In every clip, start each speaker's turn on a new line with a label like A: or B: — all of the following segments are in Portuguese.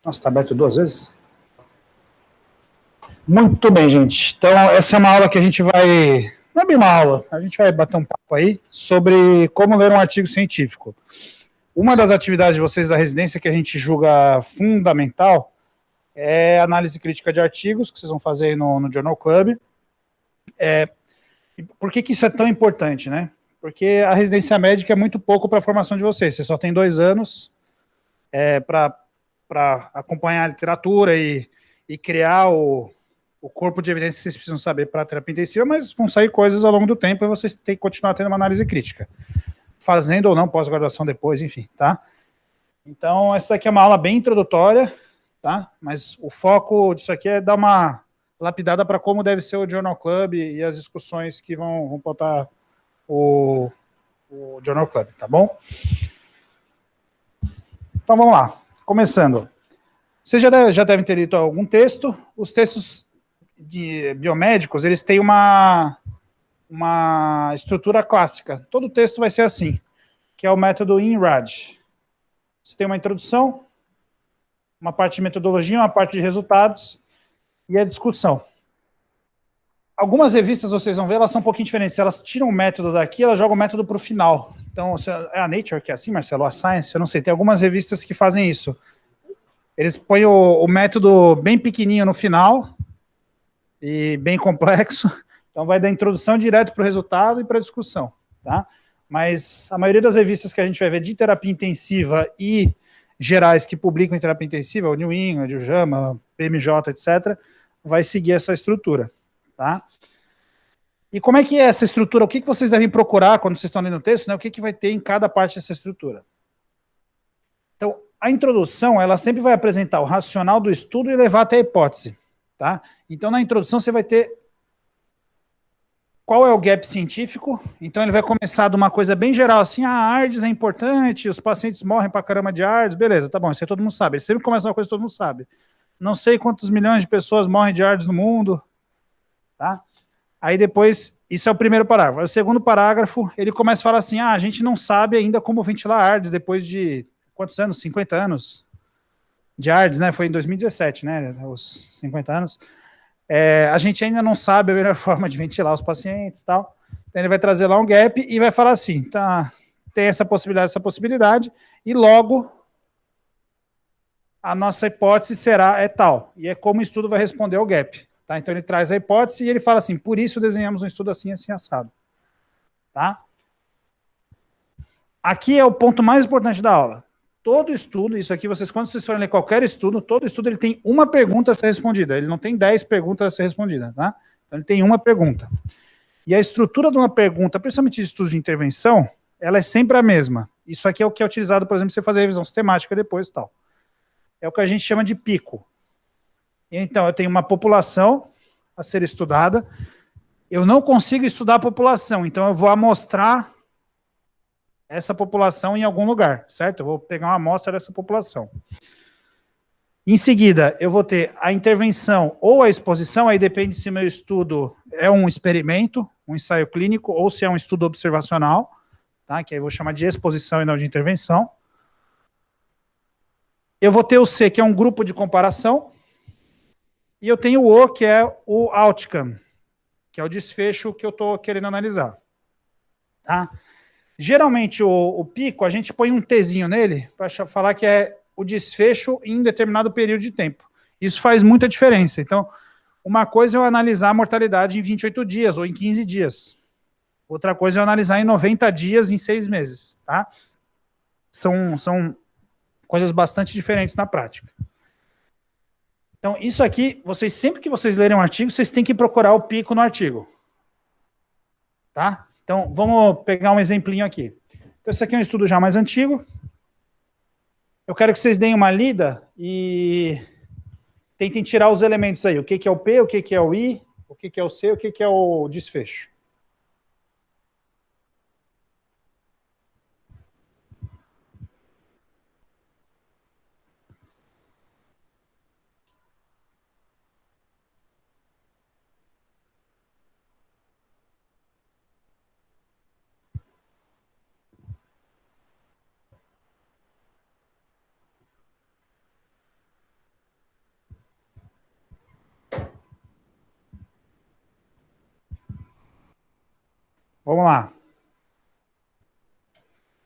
A: Nossa, está aberto 2 vezes? Muito bem, gente. Então, essa é uma aula que a gente vai... Não é bem uma aula, a gente vai bater um papo aí sobre como ler um artigo científico. Uma das atividades de vocês da residência que a gente julga fundamental é análise crítica de artigos, que vocês vão fazer aí no Journal Club. Por que isso é tão importante, né? Porque a residência médica é muito pouco para a formação de vocês. Você só tem 2 anos para acompanhar a literatura e criar o corpo de evidências que vocês precisam saber para a terapia intensiva, mas vão sair coisas ao longo do tempo e vocês têm que continuar tendo uma análise crítica. Fazendo ou não pós-graduação depois, enfim, tá? Então, essa daqui é uma aula bem introdutória, tá? Mas o foco disso aqui é dar uma lapidada para como deve ser o Journal Club e as discussões que vão pautar o Journal Club, tá bom? Então, vamos lá. Começando. Vocês já devem ter lido algum texto. Os textos de biomédicos, eles têm uma estrutura clássica. Todo texto vai ser assim, que é o método INRAD. Você tem uma introdução, uma parte de metodologia, uma parte de resultados e a discussão. Algumas revistas, vocês vão ver, elas são um pouquinho diferentes. Elas tiram o método daqui, elas jogam o método para o final. Então, é a Nature que é assim, Marcelo? A Science? Eu não sei. Tem algumas revistas que fazem isso. Eles põem o método bem pequenininho no final e bem complexo. Então, vai da introdução direto para o resultado e para a discussão, tá? Mas a maioria das revistas que a gente vai ver de terapia intensiva e gerais que publicam em terapia intensiva, o New England, o JAMA, PMJ, etc., vai seguir essa estrutura, tá? E como é que é essa estrutura? O que vocês devem procurar quando vocês estão lendo o texto, né? O que vai ter em cada parte dessa estrutura? Então, a introdução, ela sempre vai apresentar o racional do estudo e levar até a hipótese, tá? Então, na introdução, você vai ter qual é o gap científico. Então, ele vai começar de uma coisa bem geral, assim, a ARDS é importante, os pacientes morrem pra caramba de ARDS, beleza, tá bom, isso aí todo mundo sabe. Ele sempre começa uma coisa que todo mundo sabe. Não sei quantos milhões de pessoas morrem de ARDS no mundo, tá? Aí depois, isso é o primeiro parágrafo. Aí o segundo parágrafo, ele começa a falar assim, a gente não sabe ainda como ventilar ARDS depois de, quantos anos? 50 anos de ARDS, né? Foi em 2017, né? Os 50 anos. A gente ainda não sabe a melhor forma de ventilar os pacientes e tal. Então ele vai trazer lá um gap e vai falar assim, tá, tem essa possibilidade, e logo a nossa hipótese é tal. E é como o estudo vai responder ao gap. Tá? Então ele traz a hipótese e ele fala assim, por isso desenhamos um estudo assim, assim, assado. Tá? Aqui é o ponto mais importante da aula. Todo estudo, isso aqui, quando vocês forem ler qualquer estudo, todo estudo ele tem uma pergunta a ser respondida. Ele não tem 10 perguntas a ser respondidas. Tá? Então ele tem uma pergunta. E a estrutura de uma pergunta, principalmente de estudos de intervenção, ela é sempre a mesma. Isso aqui é o que é utilizado, por exemplo, para você fazer revisão sistemática depois e tal. É o que a gente chama de pico. Então, eu tenho uma população a ser estudada, eu não consigo estudar a população, então eu vou amostrar essa população em algum lugar, certo? Eu vou pegar uma amostra dessa população. Em seguida, eu vou ter a intervenção ou a exposição, aí depende se meu estudo é um experimento, um ensaio clínico, ou se é um estudo observacional, tá? Que aí eu vou chamar de exposição e não de intervenção. Eu vou ter o C, que é um grupo de comparação, e eu tenho o O, que é o outcome, que é o desfecho que eu estou querendo analisar. Tá? Geralmente, o pico, a gente põe um Tzinho nele para falar que é o desfecho em determinado período de tempo. Isso faz muita diferença. Então, uma coisa é eu analisar a mortalidade em 28 dias ou em 15 dias. Outra coisa é eu analisar em 90 dias, em 6 meses. Tá? São coisas bastante diferentes na prática. Então, isso aqui, sempre que vocês lerem um artigo, vocês têm que procurar o pico no artigo. Tá? Então, vamos pegar um exemplinho aqui. Então, esse aqui é um estudo já mais antigo. Eu quero que vocês deem uma lida e tentem tirar os elementos aí. O que é o P, o que é o I, o que é o C, o que é o desfecho. Vamos lá.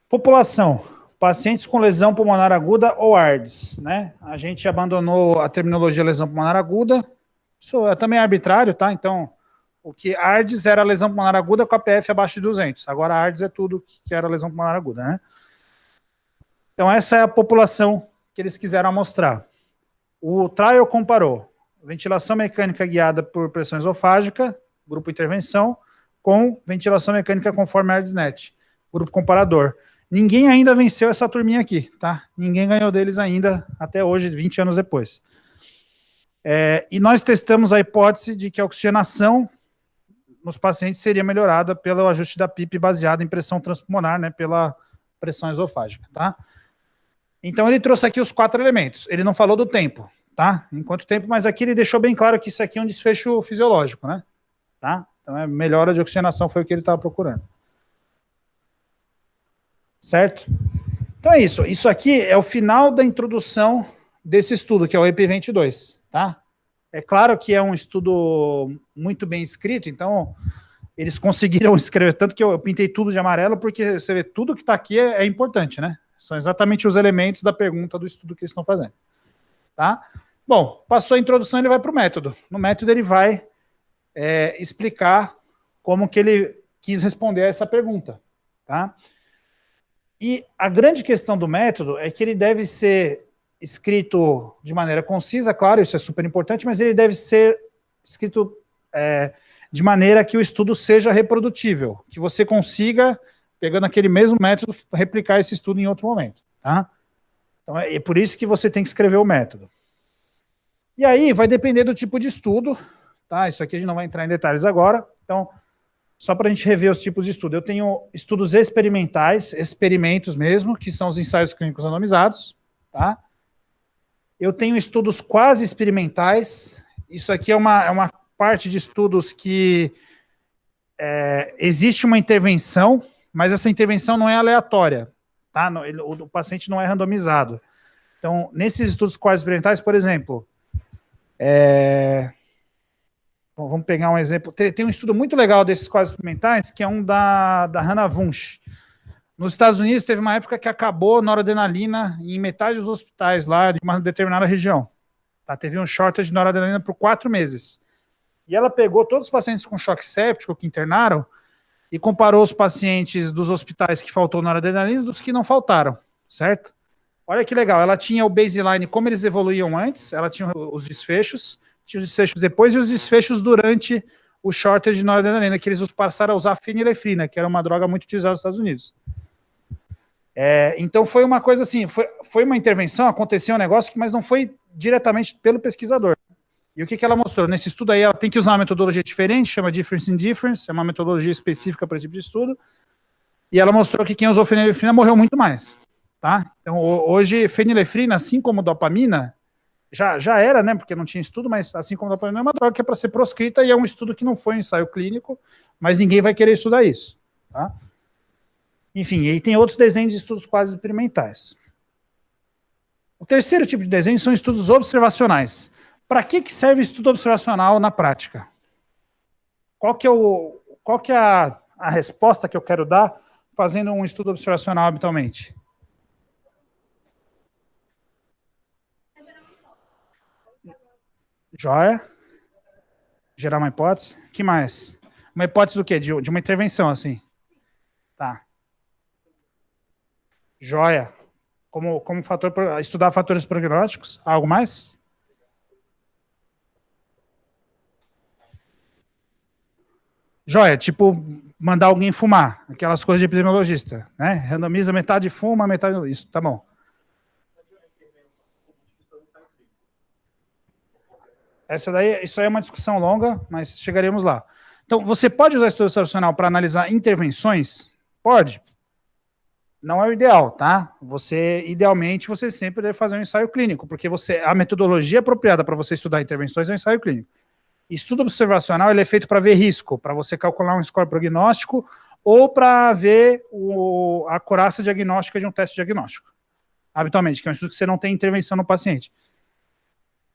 A: População. Pacientes com lesão pulmonar aguda ou ARDS, né? A gente abandonou a terminologia lesão pulmonar aguda. Isso é também arbitrário, tá? Então, o que ARDS era lesão pulmonar aguda com a PF abaixo de 200. Agora, ARDS é tudo que era lesão pulmonar aguda, né? Então, essa é a população que eles quiseram mostrar. O trial comparou ventilação mecânica guiada por pressão esofágica, grupo intervenção, com ventilação mecânica conforme ARDS-NET, grupo comparador. Ninguém ainda venceu essa turminha aqui, tá? Ninguém ganhou deles ainda, até hoje, 20 anos depois. E nós testamos a hipótese de que a oxigenação nos pacientes seria melhorada pelo ajuste da PIP baseado em pressão transpulmonar, né, pela pressão esofágica, tá? Então ele trouxe aqui os 4 elementos. Ele não falou do tempo, tá? Em quanto tempo, mas aqui ele deixou bem claro que isso aqui é um desfecho fisiológico, né? Tá? Então a melhora de oxigenação foi o que ele estava procurando. Certo? Então é isso. Isso aqui é o final da introdução desse estudo, que é o EP22, tá? É claro que é um estudo muito bem escrito, então eles conseguiram escrever, tanto que eu pintei tudo de amarelo, porque você vê, tudo que está aqui é importante, né? São exatamente os elementos da pergunta do estudo que eles estão fazendo. Tá? Bom, passou a introdução, ele vai para o método. No método ele vai explicar como que ele quis responder a essa pergunta. Tá? E a grande questão do método é que ele deve ser escrito de maneira concisa, claro, isso é super importante, mas ele deve ser escrito de maneira que o estudo seja reprodutível, que você consiga, pegando aquele mesmo método, replicar esse estudo em outro momento. Tá? Então é por isso que você tem que escrever o método. E aí vai depender do tipo de estudo, tá? Isso aqui a gente não vai entrar em detalhes agora, então só para a gente rever os tipos de estudo. Eu tenho estudos experimentais, experimentos mesmo, que são os ensaios clínicos randomizados, tá? Eu tenho estudos quase experimentais, isso aqui é uma parte de estudos que existe uma intervenção, mas essa intervenção não é aleatória, tá? O paciente não é randomizado. Então, nesses estudos quase experimentais, por exemplo, vamos pegar um exemplo. Tem um estudo muito legal desses quase experimentais, que é um da Hannah Wunsch. Nos Estados Unidos, teve uma época que acabou noradrenalina em metade dos hospitais lá de uma determinada região. Tá? Teve um shortage de noradrenalina por 4 meses. E ela pegou todos os pacientes com choque séptico que internaram e comparou os pacientes dos hospitais que faltou noradrenalina dos que não faltaram, certo? Olha que legal, ela tinha o baseline, como eles evoluíam antes, ela tinha os desfechos, tinha os desfechos depois e os desfechos durante o shortage de noradrenalina, que eles passaram a usar fenilefrina, que era uma droga muito utilizada nos Estados Unidos. Então foi uma coisa assim, foi uma intervenção, aconteceu um negócio, mas não foi diretamente pelo pesquisador. E o que ela mostrou? Nesse estudo aí, ela tem que usar uma metodologia diferente, chama Difference in Difference, é uma metodologia específica para esse tipo de estudo, e ela mostrou que quem usou fenilefrina morreu muito mais. Tá? Então, hoje, fenilefrina, assim como dopamina, já era, né, porque não tinha estudo, mas assim como dopamina é uma droga que é para ser proscrita e é um estudo que não foi um ensaio clínico, mas ninguém vai querer estudar isso. Tá? Enfim, e aí tem outros desenhos de estudos quase experimentais. O terceiro tipo de desenho são estudos observacionais. Para que serve estudo observacional na prática? Qual que é a resposta que eu quero dar fazendo um estudo observacional habitualmente? Joia. Gerar uma hipótese. O que mais? Uma hipótese do quê? De uma intervenção, assim. Tá. Joia. Como fator, estudar fatores prognósticos. Algo mais? Joia, tipo mandar alguém fumar. Aquelas coisas de epidemiologista, né? Randomiza, metade fuma, metade... Isso, tá bom. Isso aí é uma discussão longa, mas chegaremos lá. Então, você pode usar estudo observacional para analisar intervenções? Pode. Não é o ideal, tá? Idealmente, você sempre deve fazer um ensaio clínico, porque a metodologia apropriada para você estudar intervenções é o ensaio clínico. Estudo observacional ele é feito para ver risco, para você calcular um score prognóstico ou para ver a acurácia diagnóstica de um teste diagnóstico. Habitualmente, que é um estudo que você não tem intervenção no paciente.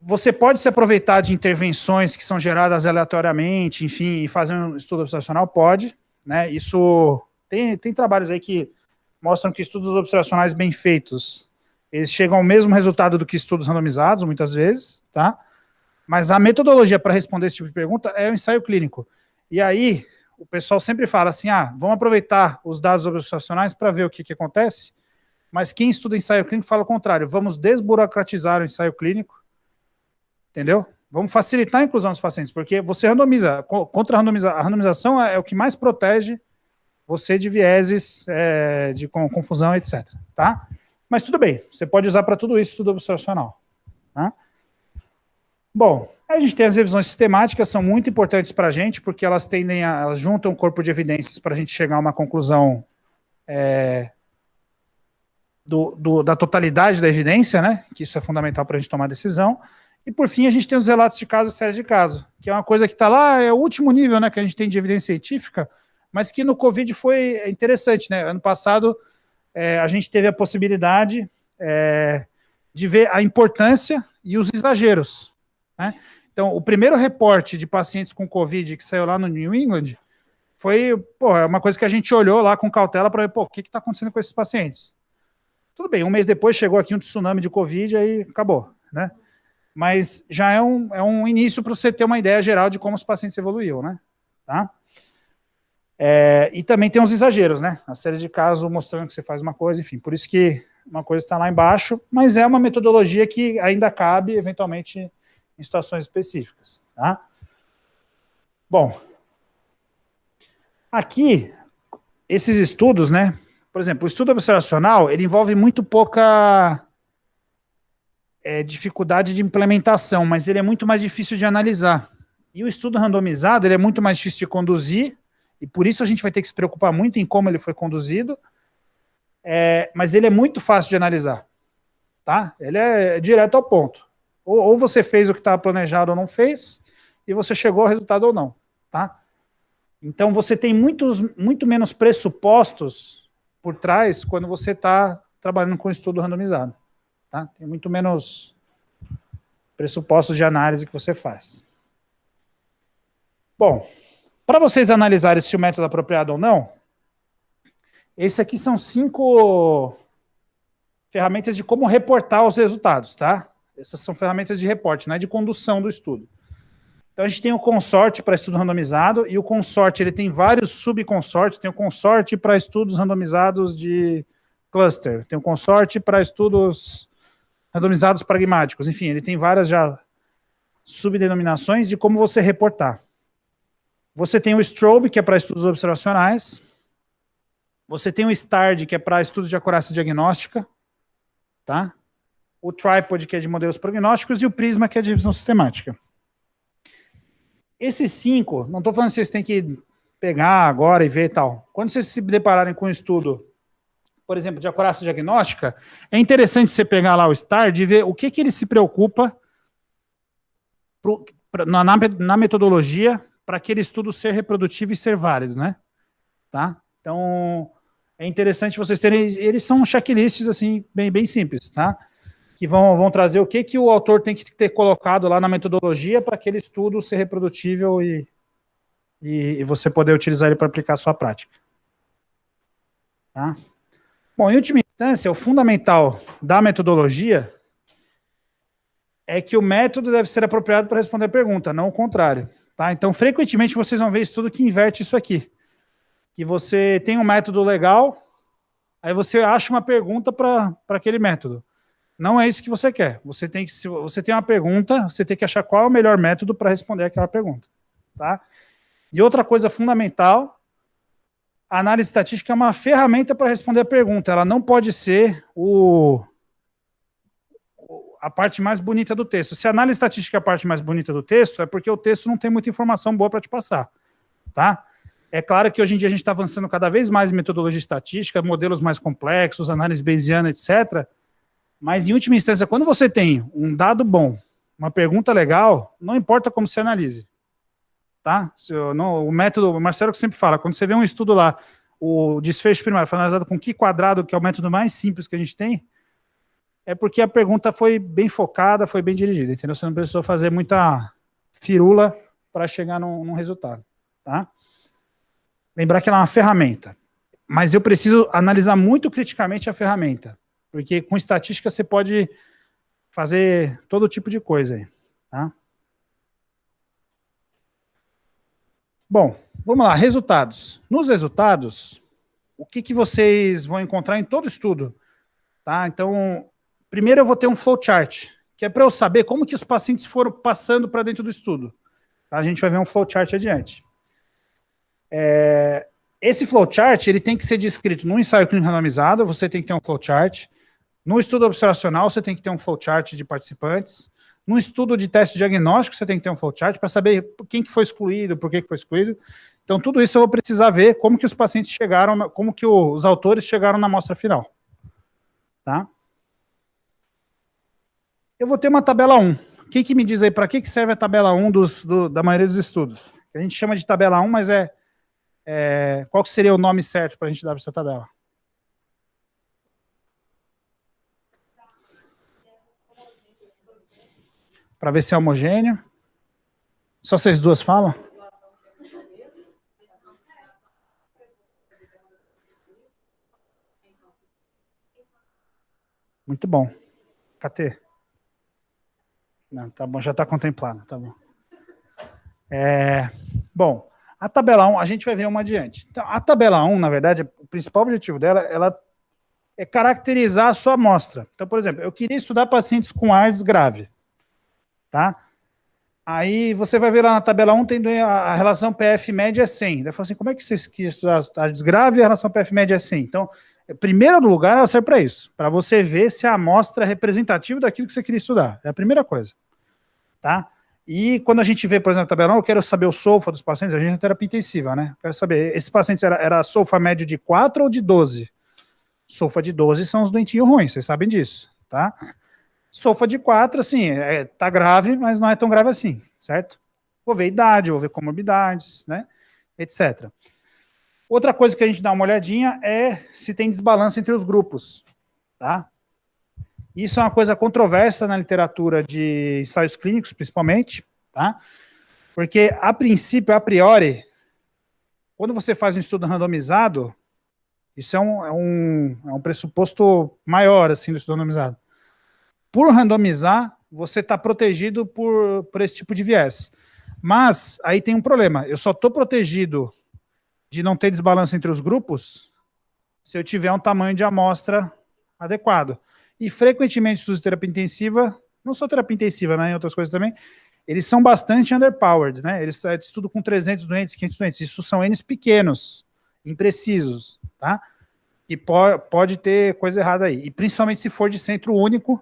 A: Você pode se aproveitar de intervenções que são geradas aleatoriamente, enfim, e fazer um estudo observacional? Pode, né? Isso tem trabalhos aí que mostram que estudos observacionais bem feitos, eles chegam ao mesmo resultado do que estudos randomizados, muitas vezes, tá? Mas a metodologia para responder esse tipo de pergunta é o ensaio clínico. E aí, o pessoal sempre fala assim, vamos aproveitar os dados observacionais para ver o que acontece, mas quem estuda ensaio clínico fala o contrário, vamos desburocratizar o ensaio clínico, entendeu? Vamos facilitar a inclusão dos pacientes, porque você randomiza, contra a randomização é o que mais protege você de vieses, de confusão, etc. Tá? Mas tudo bem, você pode usar para tudo isso estudo observacional. Tá? Bom, a gente tem as revisões sistemáticas, são muito importantes para a gente, porque elas elas juntam um corpo de evidências para a gente chegar a uma conclusão da totalidade da evidência, né? Que isso é fundamental para a gente tomar decisão. E, por fim, a gente tem os relatos de caso e séries de caso, que é uma coisa que está lá, é o último nível, né, que a gente tem de evidência científica, mas que no Covid foi interessante, né? Ano passado, a gente teve a possibilidade de ver a importância e os exageros, né? Então, o primeiro reporte de pacientes com Covid que saiu lá no New England foi, uma coisa que a gente olhou lá com cautela para ver, o que está acontecendo com esses pacientes? Tudo bem, um mês depois chegou aqui um tsunami de Covid, aí acabou, né? Mas já é um início para você ter uma ideia geral de como os pacientes evoluíam, né? Tá? E também tem os exageros, né? A série de casos mostrando que você faz uma coisa, enfim, por isso que uma coisa está lá embaixo, mas é uma metodologia que ainda cabe, eventualmente, em situações específicas, tá? Bom, aqui, esses estudos, né? Por exemplo, o estudo observacional, ele envolve muito pouca dificuldade de implementação, mas ele é muito mais difícil de analisar. E o estudo randomizado, ele é muito mais difícil de conduzir, e por isso a gente vai ter que se preocupar muito em como ele foi conduzido, mas ele é muito fácil de analisar, tá? Ele é direto ao ponto. Ou você fez o que estava planejado ou não fez, e você chegou ao resultado ou não, tá? Então você tem muito menos pressupostos por trás quando você está trabalhando com estudo randomizado. Tá? Tem muito menos pressupostos de análise que você faz. Bom, para vocês analisarem se o método é apropriado ou não, esse aqui são 5 ferramentas de como reportar os resultados, tá? Essas são ferramentas de reporte, não é de condução do estudo. Então a gente tem o consorte para estudo randomizado, e o consorte ele tem vários subconsortes, tem o consorte para estudos randomizados de cluster, tem o consorte para estudos randomizados pragmáticos, enfim, ele tem várias já subdenominações de como você reportar. Você tem o STROBE, que é para estudos observacionais, você tem o STARD, que é para estudos de acurácia diagnóstica, tá? O TRIPOD, que é de modelos prognósticos, e o PRISMA, que é de revisão sistemática. Esses 5, não estou falando que vocês têm que pegar agora e ver e tal. Quando vocês se depararem com um estudo, por exemplo, de acurácia diagnóstica, é interessante você pegar lá o STARD e ver o que ele se preocupa na metodologia para aquele estudo ser reprodutivo e ser válido, né? Tá? Então, é interessante vocês terem... Eles são checklists, assim, bem simples, tá? Que vão trazer o que o autor tem que ter colocado lá na metodologia para aquele estudo ser reprodutível e você poder utilizar ele para aplicar a sua prática. Tá? Bom, em última instância, o fundamental da metodologia é que o método deve ser apropriado para responder a pergunta, não o contrário. Tá? Então, frequentemente, vocês vão ver estudo que inverte isso aqui. Que você tem um método legal, aí você acha uma pergunta para aquele método. Não é isso que você quer. Se você tem uma pergunta, você tem que achar qual é o melhor método para responder aquela pergunta. Tá? E outra coisa fundamental, a análise estatística é uma ferramenta para responder a pergunta. Ela não pode ser a parte mais bonita do texto. Se a análise estatística é a parte mais bonita do texto, é porque o texto não tem muita informação boa para te passar. Tá? É claro que hoje em dia a gente está avançando cada vez mais em metodologia estatística, modelos mais complexos, análise bayesiana, etc., mas, em última instância, quando você tem um dado bom, uma pergunta legal, não importa como você analise. Tá? O método, o Marcelo que sempre fala, quando você vê um estudo lá, o desfecho primário foi analisado com Q², que é o método mais simples que a gente tem, é porque a pergunta foi bem focada, foi bem dirigida, entendeu? Você não precisou fazer muita firula para chegar num resultado. Tá? Lembrar que ela é uma ferramenta, mas eu preciso analisar muito criticamente a ferramenta, porque com estatística você pode fazer todo tipo de coisa aí, tá? Bom, vamos lá, resultados. Nos resultados, o que vocês vão encontrar em todo estudo, tá? Então, primeiro eu vou ter um flowchart, que é para eu saber como que os pacientes foram passando para dentro do estudo. Tá? A gente vai ver um flowchart adiante. Esse flowchart, ele tem que ser descrito num ensaio clínico randomizado, você tem que ter um flowchart. No estudo observacional, você tem que ter um flowchart de participantes. No estudo de teste diagnóstico, você tem que ter um flowchart para saber quem que foi excluído, por que foi excluído. Então, tudo isso eu vou precisar ver como que os pacientes chegaram, como que os autores chegaram na amostra final. Tá? Eu vou ter uma tabela 1. Quem que me diz aí para que serve a tabela 1 da maioria dos estudos? A gente chama de tabela 1, mas qual que seria o nome certo para a gente dar para essa tabela? Para ver se é homogêneo. Só vocês duas falam? Muito bom. KT? Não, tá bom, já está contemplado, tá bom. Bom, a tabela 1, a gente vai ver uma adiante. Então, a tabela 1, na verdade, o principal objetivo dela, ela é caracterizar a sua amostra. Então, por exemplo, eu queria estudar pacientes com AIDS grave, tá? Aí você vai ver lá na tabela 1, tem a relação PF média é 100. Daí eu falo assim, como é que vocês queriam estudar AIDS grave e a relação PF média é 100? Então, em primeiro lugar, ela serve para isso, para você ver se a amostra é representativa daquilo que você queria estudar. É a primeira coisa, tá? E quando a gente vê, por exemplo, a tabela 1, eu quero saber o SOFA dos pacientes, a gente é terapia intensiva, né? Eu quero saber, esses pacientes era SOFA médio de 4 ou de 12? SOFA de 12 são os doentinhos ruins, vocês sabem disso, tá? SOFA de 4, assim, tá grave, mas não é tão grave assim, certo? Vou ver idade, vou ver comorbidades, né? Etc. Outra coisa que a gente dá uma olhadinha é se tem desbalanço entre os grupos, tá? Isso é uma coisa controversa na literatura de ensaios clínicos, principalmente, tá? Porque, a princípio, a priori, quando você faz um estudo randomizado, isso é um pressuposto maior, assim, do estudo randomizado. Por randomizar, você está protegido por esse tipo de viés. Mas, aí tem um problema. Eu só estou protegido de não ter desbalanço entre os grupos se eu tiver um tamanho de amostra adequado. E, frequentemente, estudos de terapia intensiva, não só terapia intensiva, né, em outras coisas também, eles são bastante underpowered, né? Eles estudam com 300 doentes, 500 doentes. Isso são N's pequenos, imprecisos, tá? E pode ter coisa errada aí. E, principalmente, se for de centro único,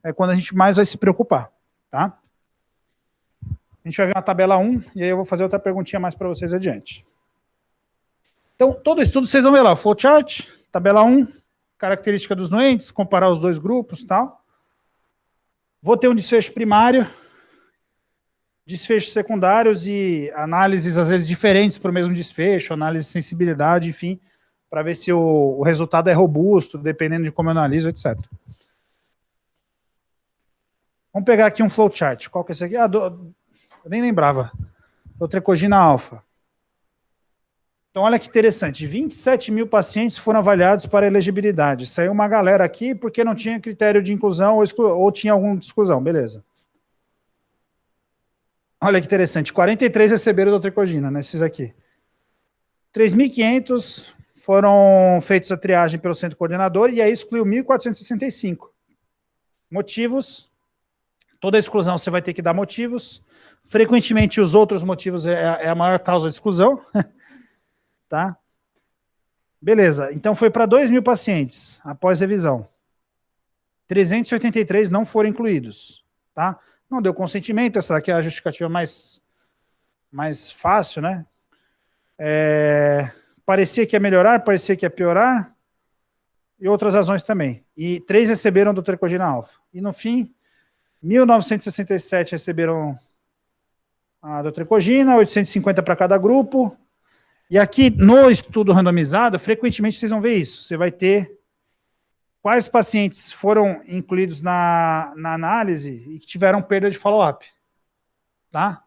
A: é quando a gente mais vai se preocupar, tá? A gente vai ver uma tabela 1, e aí eu vou fazer outra perguntinha mais para vocês adiante. Então, todo estudo, vocês vão ver lá, o flowchart, tabela 1, característica dos doentes, comparar os dois grupos e tal. Vou ter um desfecho primário, desfechos secundários e análises, às vezes, diferentes para o mesmo desfecho, análise de sensibilidade, enfim, para ver se o resultado é robusto, dependendo de como eu analiso, etc. Vamos pegar aqui um flowchart. Qual que é esse aqui? Eu nem lembrava. Dotrecogina alfa. Então, olha que interessante. 27 mil pacientes foram avaliados para elegibilidade. Saiu uma galera aqui porque não tinha critério de inclusão ou tinha alguma exclusão. Beleza. Olha que interessante. 43 receberam dotrecogina, nesses aqui. 3.500 foram feitos a triagem pelo centro coordenador e aí excluiu 1.465. Motivos. Toda exclusão você vai ter que dar motivos. Frequentemente, os outros motivos é a maior causa de exclusão. Tá? Beleza, então foi para 2.000 pacientes, após revisão. 383 não foram incluídos. Tá? Não deu consentimento, essa aqui é a justificativa mais fácil, né? Parecia que ia melhorar, parecia que ia piorar, e outras razões também. E 3 receberam dotrecogina alfa. E no fim, 1.967 receberam a dotrecogina, 850 para cada grupo. E aqui, no estudo randomizado, frequentemente vocês vão ver isso. Você vai ter quais pacientes foram incluídos na análise e que tiveram perda de follow-up. Tá?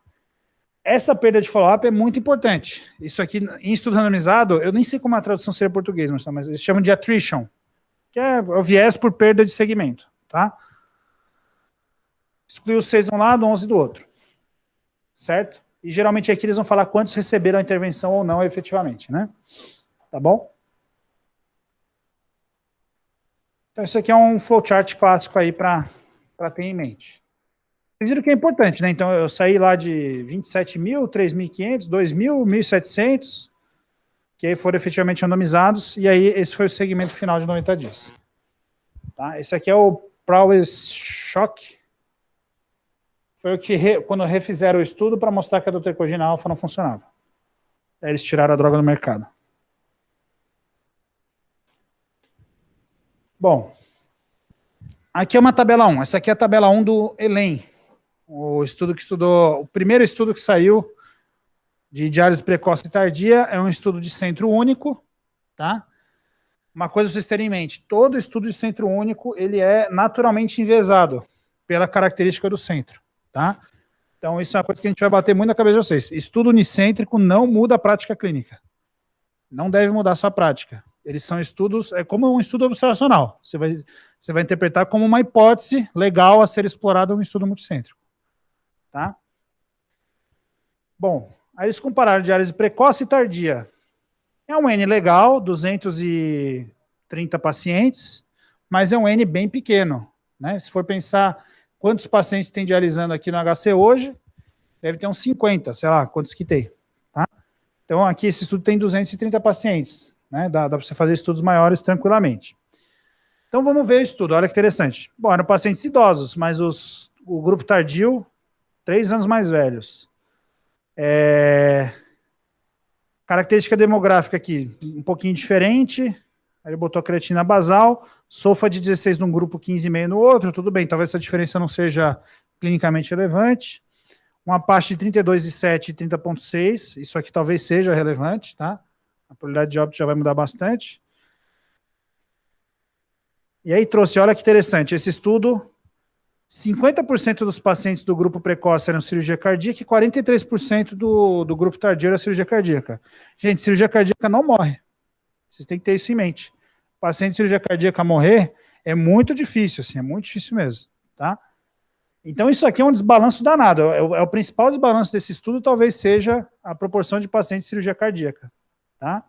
A: essa perda de follow-up é muito importante. Isso aqui, em estudo randomizado, eu nem sei como a tradução seria em português, mas eles chamam de attrition, que é o viés por perda de segmento, tá? Excluiu 6 de um lado, 11 do outro. Certo? E geralmente aqui eles vão falar quantos receberam a intervenção ou não efetivamente, né? Tá bom? Então isso aqui é um flowchart clássico aí para ter em mente. Vocês viram que é importante, né? Então eu saí lá de 27 mil, 3.500, 2.000, 1.700, que aí foram efetivamente randomizados, e aí esse foi o segmento final de 90 dias. Tá? Esse aqui é o Prowess Shock. Foi o que, quando refizeram o estudo para mostrar que a deutercogina alfa não funcionava. Aí eles tiraram a droga do mercado. Bom, aqui é uma tabela 1. Essa aqui é a tabela 1 do ELEM. O estudo que estudou, o primeiro estudo que saiu de diálise precoce e tardia é um estudo de centro único, tá? Uma coisa pra vocês terem em mente, todo estudo de centro único, ele é naturalmente enviesado pela característica do centro, tá? Então isso é uma coisa que a gente vai bater muito na cabeça de vocês. Estudo unicêntrico não muda a prática clínica. Não deve mudar a sua prática. Eles são estudos, é como um estudo observacional. Você vai interpretar como uma hipótese legal a ser explorada no estudo multicêntrico. Tá? Bom, aí eles compararam diálise precoce e tardia. É um N legal, 230 pacientes, mas é um N bem pequeno. Né? Se for pensar quantos pacientes tem dialisando aqui no HC hoje, deve ter uns 50, sei lá, quantos que tem. Tá? Então aqui esse estudo tem 230 pacientes. Né? Dá para você fazer estudos maiores tranquilamente. Então vamos ver o estudo, olha que interessante. Bom, eram pacientes idosos, mas o grupo tardio, 3 anos mais velhos. Característica demográfica aqui, um pouquinho diferente. Aí ele botou a creatina basal, SOFA de 16 num grupo, 15,5 no outro, tudo bem, talvez essa diferença não seja clinicamente relevante. Uma parte de 32,7 e 30,6, isso aqui talvez seja relevante, tá? A probabilidade de óbito já vai mudar bastante. E aí trouxe, olha que interessante, esse estudo, 50% dos pacientes do grupo precoce eram cirurgia cardíaca e 43% do grupo tardio era cirurgia cardíaca. Gente, cirurgia cardíaca não morre. Vocês têm que ter isso em mente. Paciente de cirurgia cardíaca morrer é muito difícil, assim, é muito difícil mesmo, tá? Então isso aqui é um desbalanço danado. O principal desbalanço desse estudo talvez seja a proporção de pacientes de cirurgia cardíaca, tá?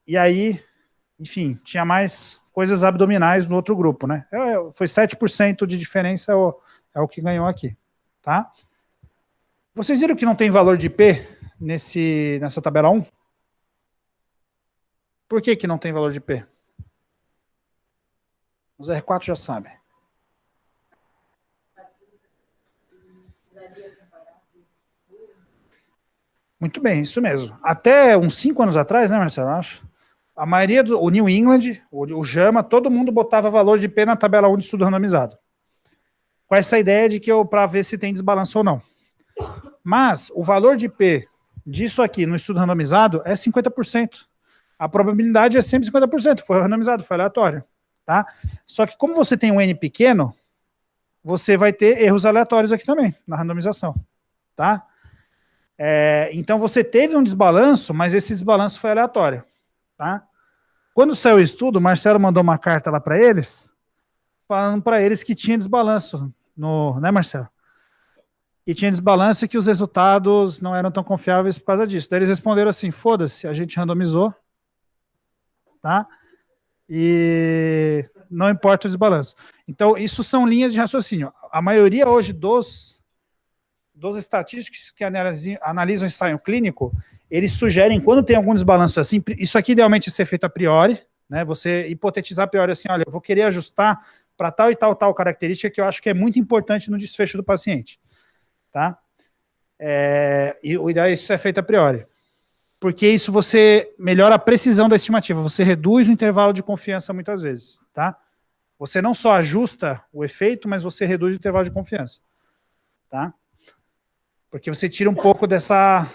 A: E aí, enfim, tinha mais coisas abdominais no outro grupo, né? Foi 7% de diferença é o que ganhou aqui, tá? Vocês viram que não tem valor de IP nessa tabela 1? Por que não tem valor de IP? Os R4 já sabem. Muito bem, isso mesmo. Até uns 5 anos atrás, né, Marcelo? Acho. A maioria o New England, o JAMA, todo mundo botava valor de P na tabela 1 de estudo randomizado. Com essa ideia de que para ver se tem desbalanço ou não. Mas o valor de P disso aqui no estudo randomizado é 50%. A probabilidade é sempre 50%. Foi randomizado, foi aleatório. Tá? Só que como você tem um N pequeno, você vai ter erros aleatórios aqui também, na randomização. Tá? Então você teve um desbalanço, mas esse desbalanço foi aleatório. Tá? Quando saiu o estudo, o Marcelo mandou uma carta lá para eles, falando para eles que tinha desbalanço, né, Marcelo? Que tinha desbalanço e que os resultados não eram tão confiáveis por causa disso. Daí eles responderam assim, foda-se, a gente randomizou, tá? E não importa o desbalanço. Então, isso são linhas de raciocínio. A maioria hoje dos estatísticos que analisam ensaio clínico, eles sugerem, quando tem algum desbalanço assim, isso aqui idealmente é ser feito a priori, né, você hipotetizar a priori assim, olha, eu vou querer ajustar para tal e tal característica que eu acho que é muito importante no desfecho do paciente. Tá? E o ideal é isso é feito a priori. Porque isso você melhora a precisão da estimativa, você reduz o intervalo de confiança muitas vezes. Tá? Você não só ajusta o efeito, mas você reduz o intervalo de confiança. Tá? Porque você tira um pouco dessa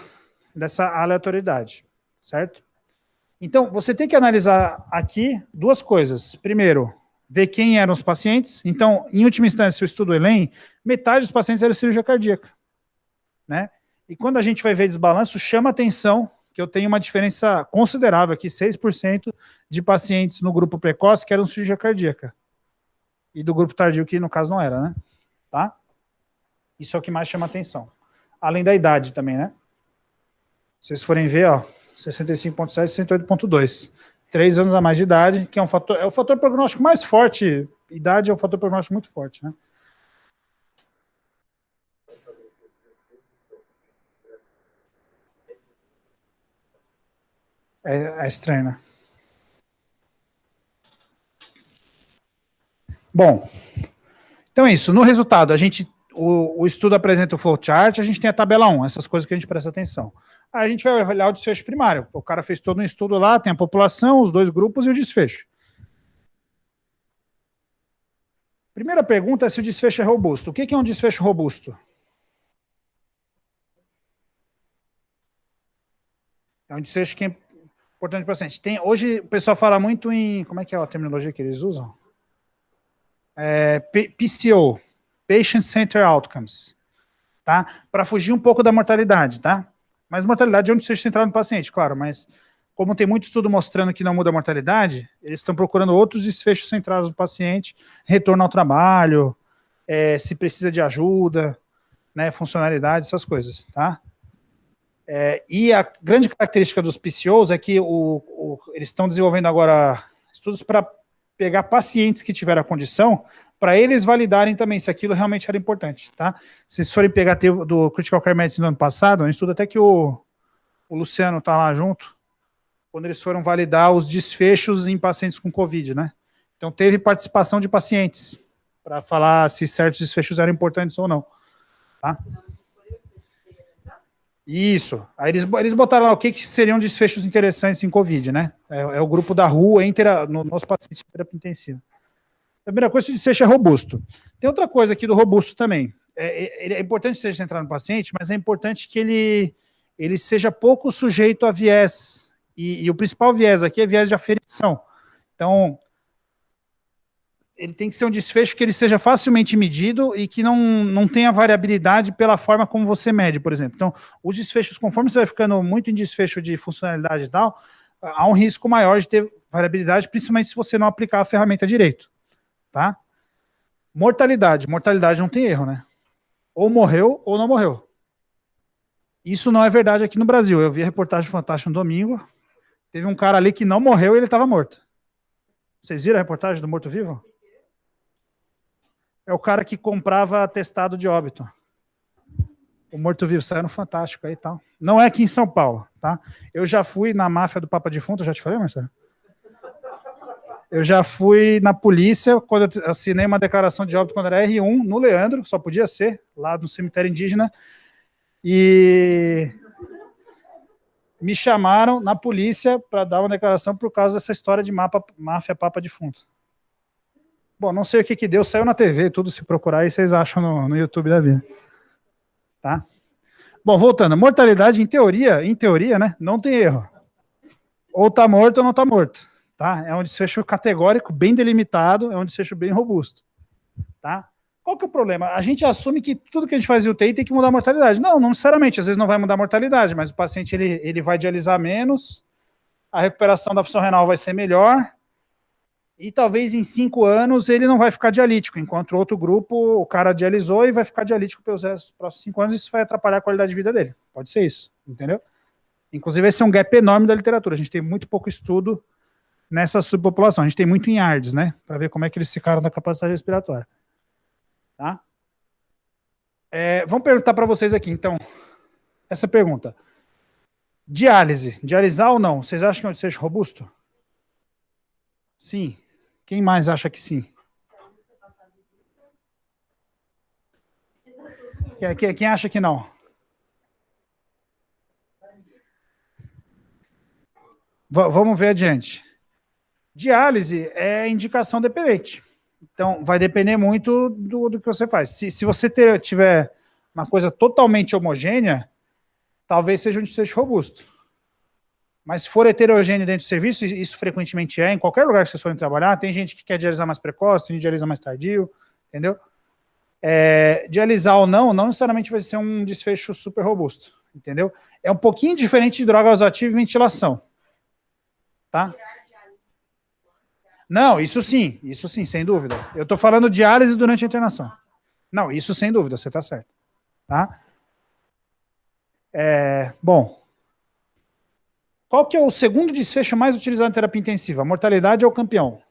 A: aleatoriedade, certo? Então, você tem que analisar aqui duas coisas. Primeiro, ver quem eram os pacientes. Então, em última instância, o estudo ELEM, metade dos pacientes era cirurgia cardíaca. né? E quando a gente vai ver desbalanço, chama atenção que eu tenho uma diferença considerável aqui, 6% de pacientes no grupo precoce que eram cirurgia cardíaca. E do grupo tardio, que no caso não era, né? Tá? Isso é o que mais chama atenção. Além da idade também, né? Se vocês forem ver, ó, 65,7 e 108,2. 3 anos a mais de idade, que é é o fator prognóstico mais forte. Idade é um fator prognóstico muito forte, né? É estranho, né? Bom, então é isso. No resultado, o estudo apresenta o flowchart, a gente tem a tabela 1, essas coisas que a gente presta atenção. Aí a gente vai olhar o desfecho primário. O cara fez todo um estudo lá, tem a população, os dois grupos e o desfecho. Primeira pergunta é se o desfecho é robusto. O que é um desfecho robusto? É um desfecho que é importante para o paciente. Hoje o pessoal fala muito em... Como é que é a terminologia que eles usam? PCO, Patient Centered Outcomes, tá? Para fugir um pouco da mortalidade, tá? Mas mortalidade é um desfecho centrado no paciente, claro, mas como tem muito estudo mostrando que não muda a mortalidade, eles estão procurando outros desfechos centrados no paciente, retorno ao trabalho, se precisa de ajuda, né, funcionalidade, essas coisas, tá? E a grande característica dos PCOs é que eles estão desenvolvendo agora estudos para pegar pacientes que tiveram a condição, para eles validarem também se aquilo realmente era importante, tá? Se vocês forem pegar do Critical Care Medicine no ano passado, um estudo até que o Luciano está lá junto, quando eles foram validar os desfechos em pacientes com Covid, né? Então teve participação de pacientes, para falar se certos desfechos eram importantes ou não, tá? Isso. Aí eles botaram lá o que seriam desfechos interessantes em Covid, né? É o grupo da rua nos pacientes de terapia intensiva. A primeira coisa, o desfecho é robusto. Tem outra coisa aqui do robusto também. É importante que seja centrado no paciente, mas é importante que ele seja pouco sujeito a viés. E o principal viés aqui é viés de aferição. Então, ele tem que ser um desfecho que ele seja facilmente medido e que não tenha variabilidade pela forma como você mede, por exemplo. Então, os desfechos, conforme você vai ficando muito em desfecho de funcionalidade e tal, há um risco maior de ter variabilidade, principalmente se você não aplicar a ferramenta direito, tá? Mortalidade não tem erro, né? Ou morreu ou não morreu. Isso não é verdade aqui no Brasil. Eu vi a reportagem fantástica no domingo, teve um cara ali que não morreu e ele estava morto. Vocês viram a reportagem do morto-vivo? É o cara que comprava atestado de óbito. O morto-vivo saiu no Fantástico aí e tal. Não é aqui em São Paulo, tá? Eu já fui na máfia do Papa Defunto, já te falei, Marcelo? Eu já fui na polícia, quando eu assinei uma declaração de óbito quando era R1, no Leandro, só podia ser, lá no cemitério indígena, e me chamaram na polícia para dar uma declaração por causa dessa história de máfia Papa Defunto. Bom, não sei o que deu, saiu na TV, tudo, se procurar aí vocês acham no YouTube da vida. Tá? Bom, voltando, mortalidade em teoria, né, não tem erro. Ou tá morto ou não tá morto, tá? É um desfecho categórico, bem delimitado, é um desfecho bem robusto, tá? Qual que é o problema? A gente assume que tudo que a gente faz em UTI tem que mudar a mortalidade. Não necessariamente, às vezes não vai mudar a mortalidade, mas o paciente ele vai dialisar menos, a recuperação da função renal vai ser melhor, e talvez em 5 anos ele não vai ficar dialítico, enquanto o outro grupo, o cara dialisou e vai ficar dialítico pelos próximos 5 anos, e isso vai atrapalhar a qualidade de vida dele. Pode ser isso, entendeu? Inclusive, esse é um gap enorme da literatura. A gente tem muito pouco estudo nessa subpopulação. A gente tem muito em ARDS, né? Para ver como é que eles ficaram da capacidade respiratória. Tá? Vamos perguntar para vocês aqui, então, essa pergunta. Diálise. Dialisar ou não? Vocês acham que é um desfecho robusto? Sim. Quem mais acha que sim? Quem acha que não? Vamos ver adiante. Diálise é indicação dependente. Então, vai depender muito do que você faz. Se você tiver uma coisa totalmente homogênea, talvez seja um desfecho robusto. Mas se for heterogêneo dentro do serviço, isso frequentemente em qualquer lugar que vocês forem trabalhar, tem gente que quer dialisar mais precoce, tem gente que dialisa mais tardio, entendeu? Dialisar ou não necessariamente vai ser um desfecho super robusto, entendeu? É um pouquinho diferente de droga vasoativa e ventilação, tá? Não, isso sim, sem dúvida. Eu estou falando diálise durante a internação. Não, isso sem dúvida, você está certo, tá? Bom, qual que é o segundo desfecho mais utilizado em terapia intensiva? Mortalidade ou campeão?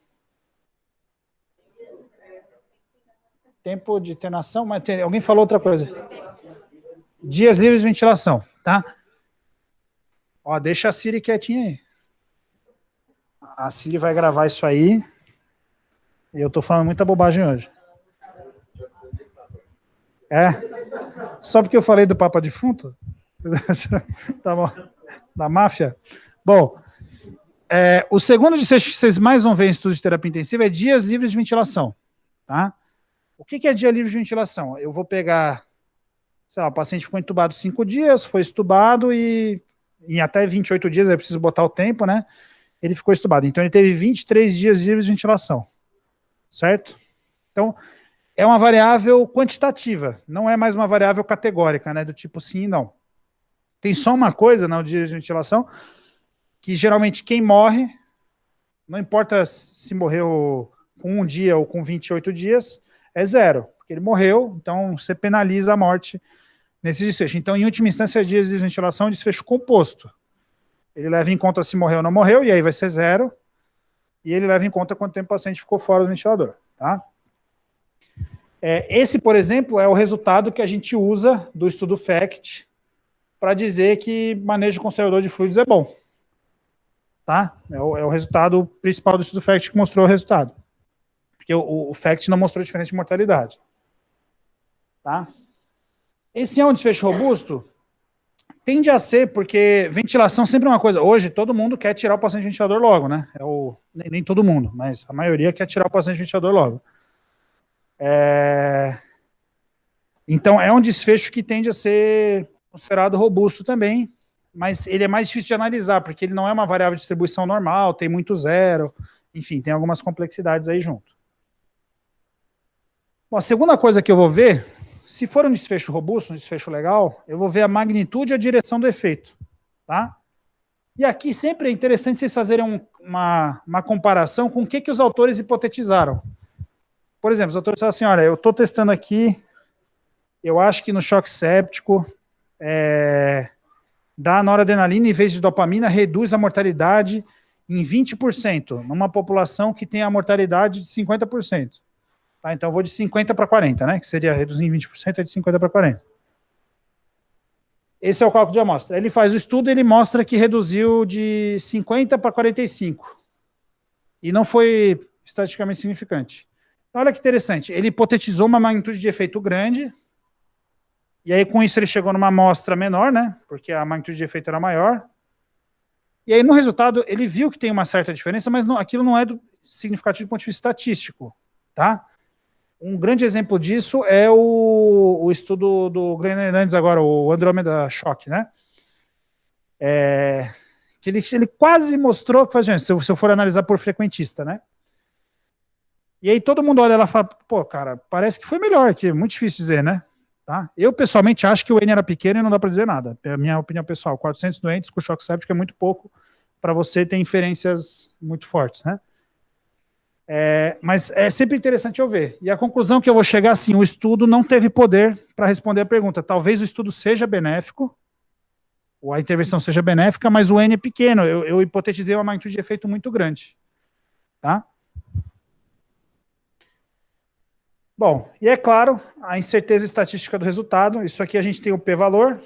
A: Tempo de internação, mas alguém falou outra coisa. Dias livres de ventilação, tá? Ó, deixa a Siri quietinha aí. A Siri vai gravar isso aí. E eu tô falando muita bobagem hoje. Só porque eu falei do Papa Defunto? Tá bom. Da máfia? Bom, o segundo desfecho que vocês mais vão ver em estudos de terapia intensiva é dias livres de ventilação, tá? O que é dia livre de ventilação? Eu vou pegar, sei lá, o paciente ficou entubado 5 dias, foi estubado e em até 28 dias, eu preciso botar o tempo, né? Ele ficou estubado. Então, ele teve 23 dias livres de ventilação, certo? Então, é uma variável quantitativa, não é mais uma variável categórica, né? Do tipo sim e não. Tem só uma coisa no dia de ventilação, que geralmente quem morre, não importa se morreu com 1 dia ou com 28 dias, é 0, porque ele morreu, então você penaliza a morte nesse desfecho. Então, em última instância, dias de ventilação é um desfecho composto. Ele leva em conta se morreu ou não morreu, e aí vai ser 0, e ele leva em conta quanto tempo o paciente ficou fora do ventilador, tá? Esse, por exemplo, é o resultado que a gente usa do estudo FACT para dizer que manejo conservador de fluidos é bom, tá? É o resultado principal do estudo FACT que mostrou o resultado. Porque o FACT não mostrou diferença de mortalidade. Tá? Esse é um desfecho robusto? Tende a ser, porque ventilação sempre é uma coisa. Hoje, todo mundo quer tirar o paciente do ventilador logo, né? Nem todo mundo, mas a maioria quer tirar o paciente do ventilador logo. Então, é um desfecho que tende a ser considerado robusto também, mas ele é mais difícil de analisar, porque ele não é uma variável de distribuição normal, tem muito zero, enfim, tem algumas complexidades aí junto. Bom, a segunda coisa que eu vou ver, se for um desfecho robusto, um desfecho legal, eu vou ver a magnitude e a direção do efeito, tá? E aqui sempre é interessante vocês fazerem uma comparação com o que os autores hipotetizaram. Por exemplo, os autores falam assim, olha, eu estou testando aqui, eu acho que no choque séptico, dar noradrenalina em vez de dopamina reduz a mortalidade em 20%, numa população que tem a mortalidade de 50%. Tá, então eu vou de 50 para 40, né? Que seria reduzir em 20%, é de 50 para 40. Esse é o cálculo de amostra. Ele faz o estudo e ele mostra que reduziu de 50 para 45. E não foi estatisticamente significante. Então, olha que interessante. Ele hipotetizou uma magnitude de efeito grande, e aí com isso ele chegou numa amostra menor, né? Porque a magnitude de efeito era maior. E aí no resultado ele viu que tem uma certa diferença, mas aquilo não é significativo do ponto de vista estatístico, tá? Um grande exemplo disso é o estudo do Glenn Hernandes agora, o Andromeda Shock, né? Que ele quase mostrou que faz diferença, se eu for analisar por frequentista, né? E aí todo mundo olha lá e fala, pô, cara, parece que foi melhor, que é muito difícil dizer, né? Tá? Eu, pessoalmente, acho que o N era pequeno e não dá para dizer nada. É a minha opinião pessoal. 400 doentes com choque séptico é muito pouco para você ter inferências muito fortes, né? Mas é sempre interessante eu ver. E a conclusão que eu vou chegar, assim, o estudo não teve poder para responder a pergunta. Talvez o estudo seja benéfico, ou a intervenção seja benéfica, mas o N é pequeno. Eu hipotetizei uma magnitude de efeito muito grande. Tá? Bom, e é claro, a incerteza estatística do resultado. Isso aqui a gente tem o p-valor,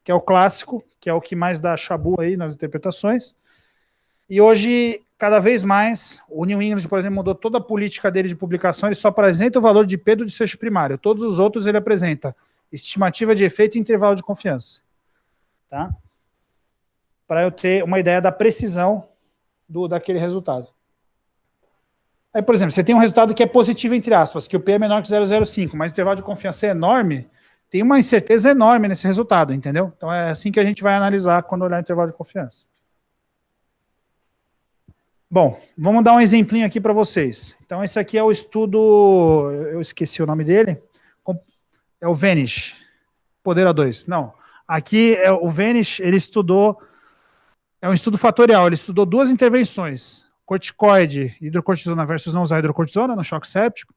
A: que é o clássico, que é o que mais dá chabu aí nas interpretações. E hoje, cada vez mais, o New England, por exemplo, mudou toda a política dele de publicação, ele só apresenta o valor de P do desfecho primário. Todos os outros ele apresenta estimativa de efeito e intervalo de confiança. Tá? Para eu ter uma ideia da precisão daquele resultado. Aí, por exemplo, você tem um resultado que é positivo, entre aspas, que o P é menor que 0,05, mas o intervalo de confiança é enorme, tem uma incerteza enorme nesse resultado, entendeu? Então é assim que a gente vai analisar quando olhar o intervalo de confiança. Bom, vamos dar um exemplinho aqui para vocês. Então, esse aqui é o estudo, eu esqueci o nome dele, é o Vanish, poder A2. Não, aqui é o Vanish, ele estudou, é um estudo fatorial, ele estudou duas intervenções, corticoide, hidrocortisona versus não usar hidrocortisona no choque séptico,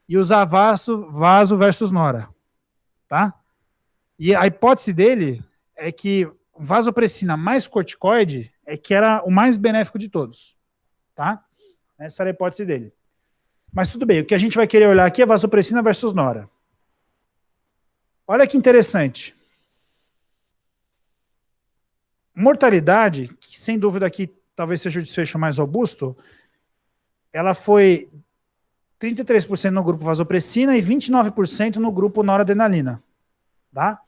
A: e usar vaso versus nora, tá? E a hipótese dele é que vasopressina mais corticoide é que era o mais benéfico de todos, tá? Essa era a hipótese dele. Mas tudo bem, o que a gente vai querer olhar aqui é vasopressina versus nora. Olha que interessante. Mortalidade, que sem dúvida aqui talvez seja o desfecho mais robusto, ela foi 33% no grupo vasopressina e 29% no grupo noradrenalina. Tá?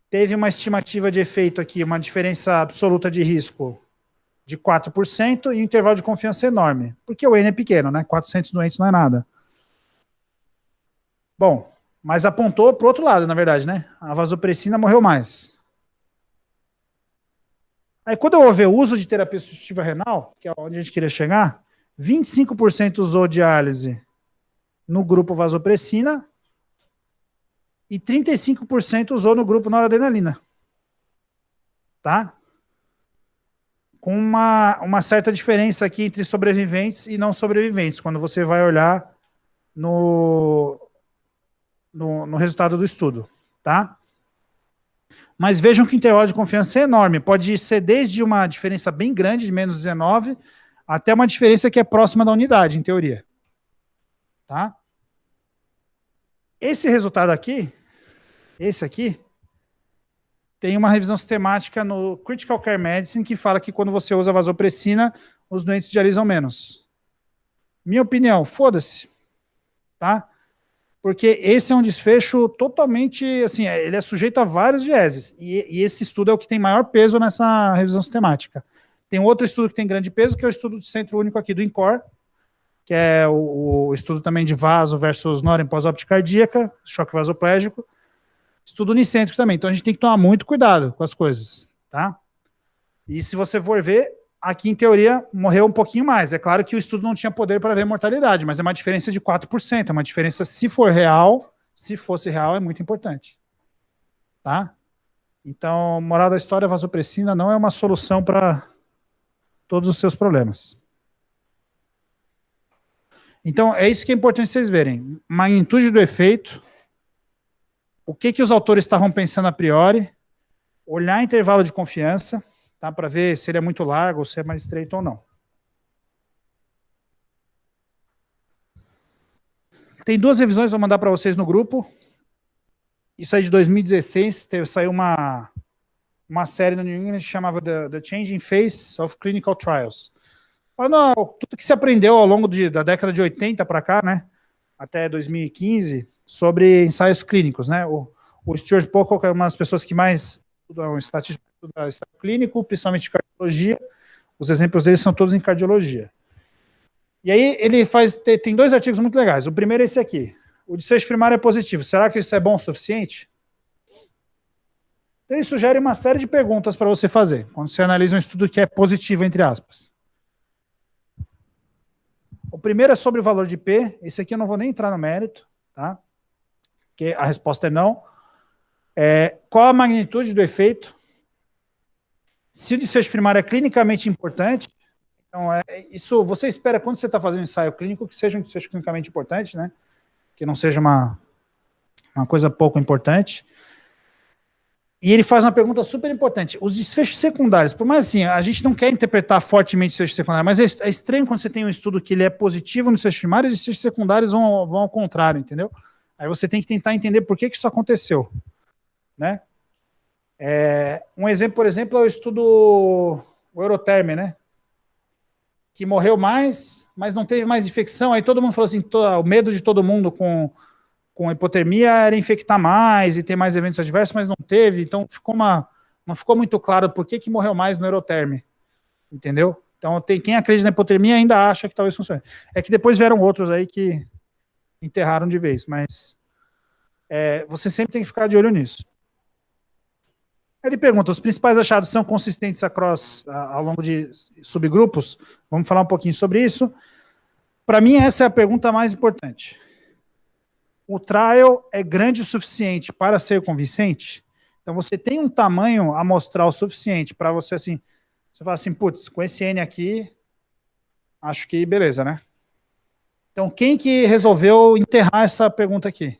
A: Teve uma estimativa de efeito aqui, uma diferença absoluta de risco de 4% e um intervalo de confiança enorme, porque o N é pequeno, né? 400 doentes não é nada. Bom, mas apontou para o outro lado, na verdade, né? A vasopressina morreu mais. Aí quando houve o uso de terapia substitutiva renal, que é onde a gente queria chegar, 25% usou diálise no grupo vasopressina e 35% usou no grupo noradrenalina. Tá? Com uma certa diferença aqui entre sobreviventes e não sobreviventes, quando você vai olhar no resultado do estudo. Tá? Mas vejam que o intervalo de confiança é enorme. Pode ser desde uma diferença bem grande, de menos 19, até uma diferença que é próxima da unidade, em teoria. Tá? Esse resultado aqui, esse aqui, tem uma revisão sistemática no Critical Care Medicine que fala que quando você usa vasopressina, os doentes dialisam menos. Minha opinião, foda-se. Tá? Porque esse é um desfecho totalmente, assim, ele é sujeito a vários vieses. E esse estudo é o que tem maior peso nessa revisão sistemática. Tem outro estudo que tem grande peso, que é o estudo do Centro Único aqui do INCOR, que é o estudo também de vaso versus nora em pós-óptica cardíaca, choque vasoplégico. Estudo unicêntrico também. Então a gente tem que tomar muito cuidado com as coisas, tá? E se você for ver, aqui em teoria morreu um pouquinho mais. É claro que o estudo não tinha poder para ver mortalidade, mas é uma diferença de 4%. É uma diferença, se for real, se fosse real, é muito importante. Tá? Então, moral da história, vasopressina não é uma solução para todos os seus problemas. Então, é isso que é importante vocês verem. Magnitude do efeito, o que os autores estavam pensando a priori, olhar intervalo de confiança, tá, para ver se ele é muito largo ou se é mais estreito ou não. Tem duas revisões, vou mandar para vocês no grupo. Isso aí de 2016, saiu uma série no New England que chamava The Changing Face of Clinical Trials. Não, tudo que se aprendeu ao longo da década de 80 para cá, né, até 2015, sobre ensaios clínicos, né? O Stuart Pocock é uma das pessoas que mais estudam estatística clínico, principalmente cardiologia. Os exemplos dele são todos em cardiologia. E aí ele tem dois artigos muito legais. O primeiro é esse aqui. O desfecho primário é positivo. Será que isso é bom o suficiente? Ele sugere uma série de perguntas para você fazer, quando você analisa um estudo que é positivo, entre aspas. O primeiro é sobre o valor de P. Esse aqui eu não vou nem entrar no mérito, tá? Porque a resposta é não. Qual a magnitude do efeito? Se o desfecho primário é clinicamente importante, então isso você espera quando você está fazendo ensaio clínico que seja um desfecho clinicamente importante, né? Que não seja uma coisa pouco importante. E ele faz uma pergunta super importante. Os desfechos secundários, por mais assim, a gente não quer interpretar fortemente o desfecho secundário, mas é estranho quando você tem um estudo que ele é positivo no desfecho primário e os desfechos secundários vão ao contrário, entendeu? Aí você tem que tentar entender por que isso aconteceu, né? Um exemplo, por exemplo, é o estudo o Euroterm, né? Que morreu mais, mas não teve mais infecção. Aí todo mundo falou assim, o medo de todo mundo com hipotermia era infectar mais e ter mais eventos adversos, mas não teve. Então não ficou muito claro por que morreu mais no Euroterm, entendeu? Então quem acredita na hipotermia ainda acha que talvez funcione. É que depois vieram outros aí que enterraram de vez, mas você sempre tem que ficar de olho nisso. Ele pergunta, os principais achados são consistentes ao longo de subgrupos? Vamos falar um pouquinho sobre isso. Para mim, essa é a pergunta mais importante. o trial é grande o suficiente para ser convincente? Então, você tem um tamanho amostral suficiente para você, assim, você fala assim, putz, com esse N aqui, acho que beleza, né? Então, quem que resolveu enterrar essa pergunta aqui?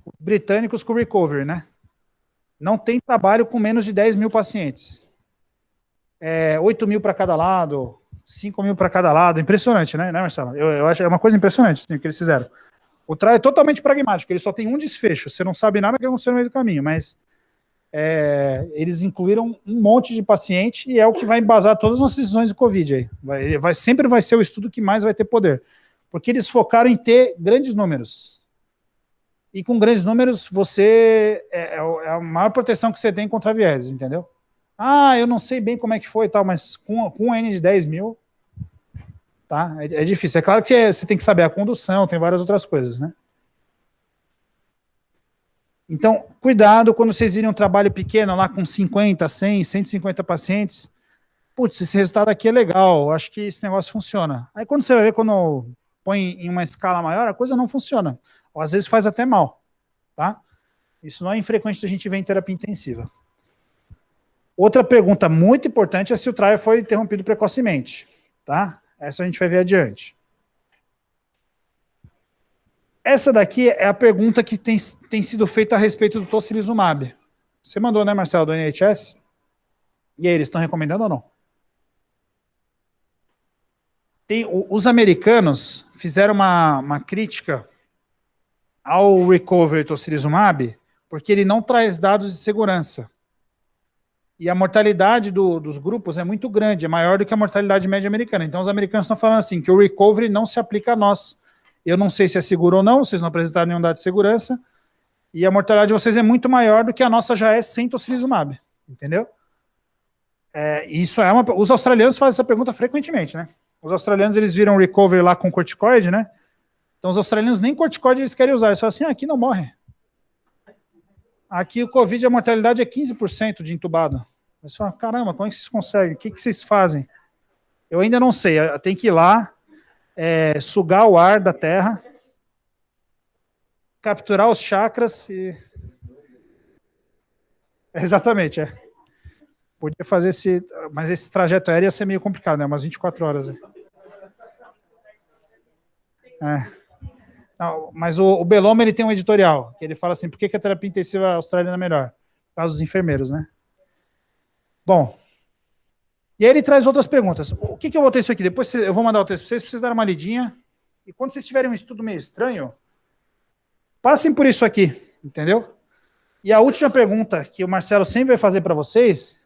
A: Os britânicos com recovery, né? Não tem trabalho com menos de 10 mil pacientes. 8 mil para cada lado, 5 mil para cada lado. Impressionante, né, Marcelo? Eu acho que é uma coisa impressionante assim, o que eles fizeram. O trial é totalmente pragmático, ele só tem um desfecho. Você não sabe nada que aconteceu no meio do caminho, mas eles incluíram um monte de paciente e é o que vai embasar todas as nossas decisões de Covid aí. Sempre vai ser o estudo que mais vai ter poder. Porque eles focaram em ter grandes números. E com grandes números, você é a maior proteção que você tem contra vieses, entendeu? Ah, eu não sei bem como é que foi e tal, mas com um N de 10 mil, tá? É difícil. É claro que você tem que saber a condução, tem várias outras coisas, né? Então, cuidado quando vocês virem um trabalho pequeno lá com 50, 100, 150 pacientes. Putz, esse resultado aqui é legal, acho que esse negócio funciona. Aí quando você vai ver, quando põe em uma escala maior, a coisa não funciona. Ou às vezes faz até mal, tá? Isso não é infrequente da gente ver em terapia intensiva. Outra pergunta muito importante é se o trial foi interrompido precocemente, tá? Essa a gente vai ver adiante. Essa daqui é a pergunta que tem sido feita a respeito do tocilizumab. Você mandou, né, Marcelo, do NHS? E aí, eles estão recomendando ou não? Os americanos fizeram uma crítica ao recovery tocilizumab porque ele não traz dados de segurança. E a mortalidade dos grupos é muito grande, é maior do que a mortalidade média americana. Então, os americanos estão falando assim, que o recovery não se aplica a nós. Eu não sei se é seguro ou não, vocês não apresentaram nenhum dado de segurança, e a mortalidade de vocês é muito maior do que a nossa já é sem tocilizumab, entendeu? Isso é os australianos fazem essa pergunta frequentemente, né? Os australianos, eles viram recovery lá com corticoide, né? Então, os australianos nem corticoide eles querem usar, eles falam assim, aqui não morre. Aqui o Covid, a mortalidade é 15% de entubado. Você fala, caramba, como é que vocês conseguem? O que vocês fazem? Eu ainda não sei, tem que ir lá, sugar o ar da terra, capturar os chakras e... Exatamente, Podia fazer mas esse trajeto aéreo ia ser meio complicado, né? Umas 24 horas. Não, mas o Bellomo, ele tem um editorial, que ele fala assim, por que a terapia intensiva australiana é melhor? Por causa dos enfermeiros, né? Bom, e aí ele traz outras perguntas. O que eu botei isso aqui? Depois eu vou mandar o texto para vocês darem uma lidinha. E quando vocês tiverem um estudo meio estranho, passem por isso aqui, entendeu? E a última pergunta que o Marcelo sempre vai fazer para vocês.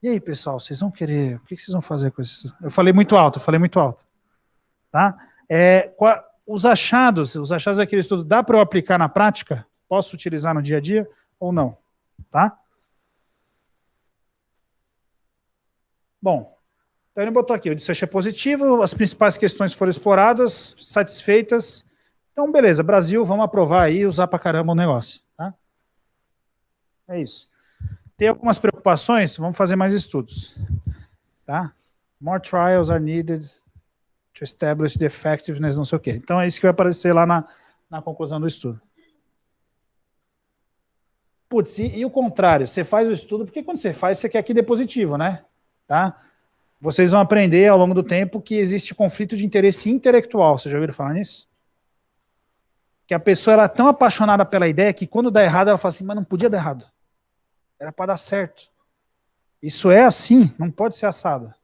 A: E aí, pessoal, vocês vão querer... O que vocês vão fazer com isso? Eu falei muito alto. Tá? Os achados daquele estudo, dá para eu aplicar na prática? Posso utilizar no dia a dia ou não? Tá? Bom, então ele botou aqui, o desfecho é positivo, as principais questões foram exploradas, satisfeitas. Então, beleza, Brasil, vamos aprovar aí e usar pra caramba o negócio. Tá? É isso. Tem algumas preocupações? Vamos fazer mais estudos. Tá? More trials are needed to establish the effectiveness, não sei o quê. Então, é isso que vai aparecer lá na conclusão do estudo. Putz, e o contrário? Você faz o estudo, porque quando você faz, você quer que dê positivo, né? Tá? Vocês vão aprender ao longo do tempo que existe conflito de interesse intelectual. Vocês já ouviram falar nisso? Que a pessoa era tão apaixonada pela ideia que quando dá errado, ela fala assim, mas não podia dar errado. Era para dar certo. Isso é assim, não pode ser assado.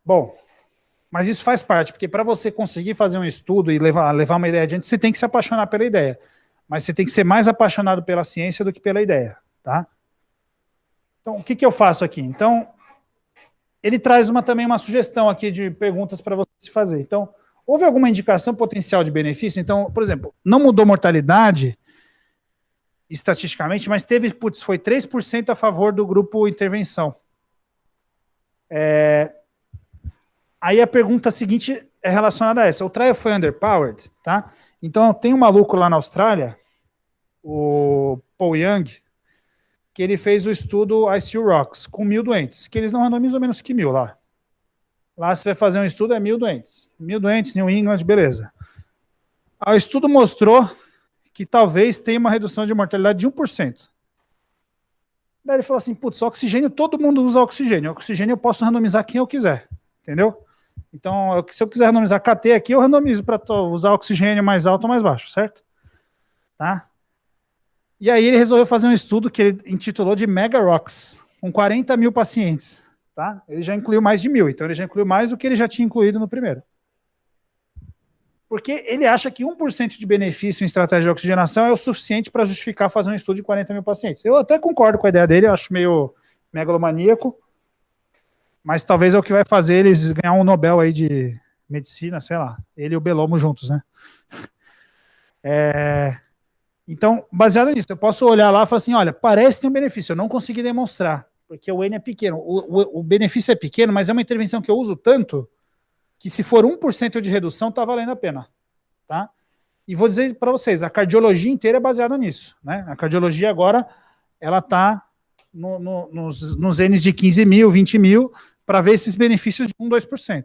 A: Bom, mas isso faz parte, porque para você conseguir fazer um estudo e levar uma ideia adiante, você tem que se apaixonar pela ideia. Mas você tem que ser mais apaixonado pela ciência do que pela ideia, tá? Então, o que eu faço aqui? Então, ele traz também uma sugestão aqui de perguntas para você se fazer. Então, houve alguma indicação potencial de benefício? Então, por exemplo, não mudou mortalidade estatisticamente, mas foi 3% a favor do grupo intervenção. Aí a pergunta seguinte é relacionada a essa. O trial foi underpowered, tá? Então, tem um maluco lá na Austrália, o Paul Young, que ele fez o estudo ICU Rocks, com 1.000 doentes, que eles não randomizam menos que 1.000 lá. Lá você vai fazer um estudo, é 1.000 doentes. 1.000 doentes, New England, beleza. O estudo mostrou que talvez tenha uma redução de mortalidade de 1%. Daí ele falou assim, putz, oxigênio, todo mundo usa oxigênio. Oxigênio eu posso randomizar quem eu quiser, entendeu? Então, se eu quiser randomizar KT aqui, eu randomizo para usar oxigênio mais alto ou mais baixo, certo? Tá? E aí ele resolveu fazer um estudo que ele intitulou de Mega Rocks, com 40 mil pacientes. Tá? Ele já incluiu mais de 1.000, então ele já incluiu mais do que ele já tinha incluído no primeiro. Porque ele acha que 1% de benefício em estratégia de oxigenação é o suficiente para justificar fazer um estudo de 40 mil pacientes. Eu até concordo com a ideia dele, eu acho meio megalomaníaco, mas talvez é o que vai fazer eles ganhar um Nobel aí de medicina, sei lá, ele e o Belomo juntos, né? Então, baseado nisso, eu posso olhar lá e falar assim, olha, parece ter um benefício, eu não consegui demonstrar, porque o N é pequeno. O benefício é pequeno, mas é uma intervenção que eu uso tanto que se for 1% de redução, está valendo a pena. Tá? E vou dizer para vocês, a cardiologia inteira é baseada nisso. Né? A cardiologia agora, ela está nos Ns de 15 mil, 20 mil, para ver esses benefícios de 1, 2%.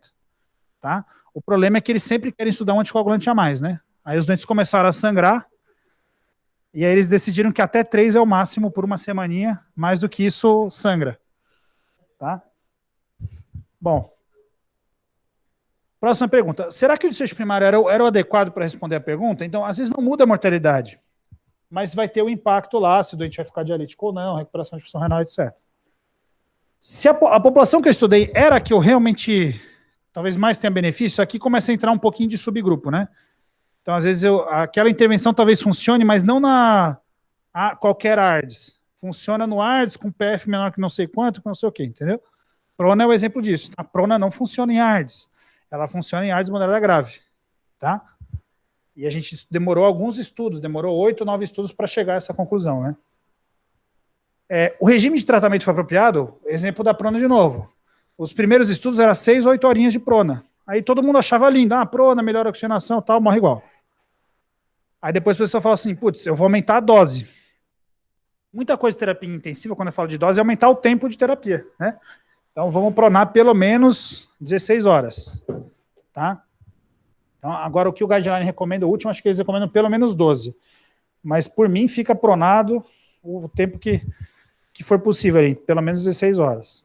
A: Tá? O problema é que eles sempre querem estudar um anticoagulante a mais. Né? Aí os doentes começaram a sangrar, e aí eles decidiram que até 3 é o máximo por uma semaninha, mais do que isso sangra. Tá? Bom. Próxima pergunta. Será que o desfecho primário era o adequado para responder a pergunta? Então, às vezes não muda a mortalidade, mas vai ter o impacto lá, se o doente vai ficar dialítico ou não, recuperação de função renal, etc. Se a população que eu estudei era a que eu realmente, talvez mais tenha benefício, aqui começa a entrar um pouquinho de subgrupo, né? Então, às vezes, aquela intervenção talvez funcione, mas não na qualquer ARDS. Funciona no ARDS com PF menor que não sei quanto, com não sei o quê, entendeu? Prona é o exemplo disso. A prona não funciona em ARDS. Ela funciona em ARDS moderada grave. Tá? E a gente demorou alguns estudos, demorou 8 ou 9 estudos para chegar a essa conclusão. Né? O regime de tratamento foi apropriado, exemplo da prona de novo. Os primeiros estudos eram 6 ou 8 horinhas de prona. Aí todo mundo achava lindo, prona, melhor oxigenação, tal, morre igual. Aí depois a pessoa fala assim, putz, eu vou aumentar a dose. Muita coisa de terapia intensiva, quando eu falo de dose, é aumentar o tempo de terapia, né? Então vamos pronar pelo menos 16 horas, tá? Então agora o que o guideline recomenda, o último, acho que eles recomendam pelo menos 12. Mas por mim fica pronado o tempo que for possível ali, pelo menos 16 horas.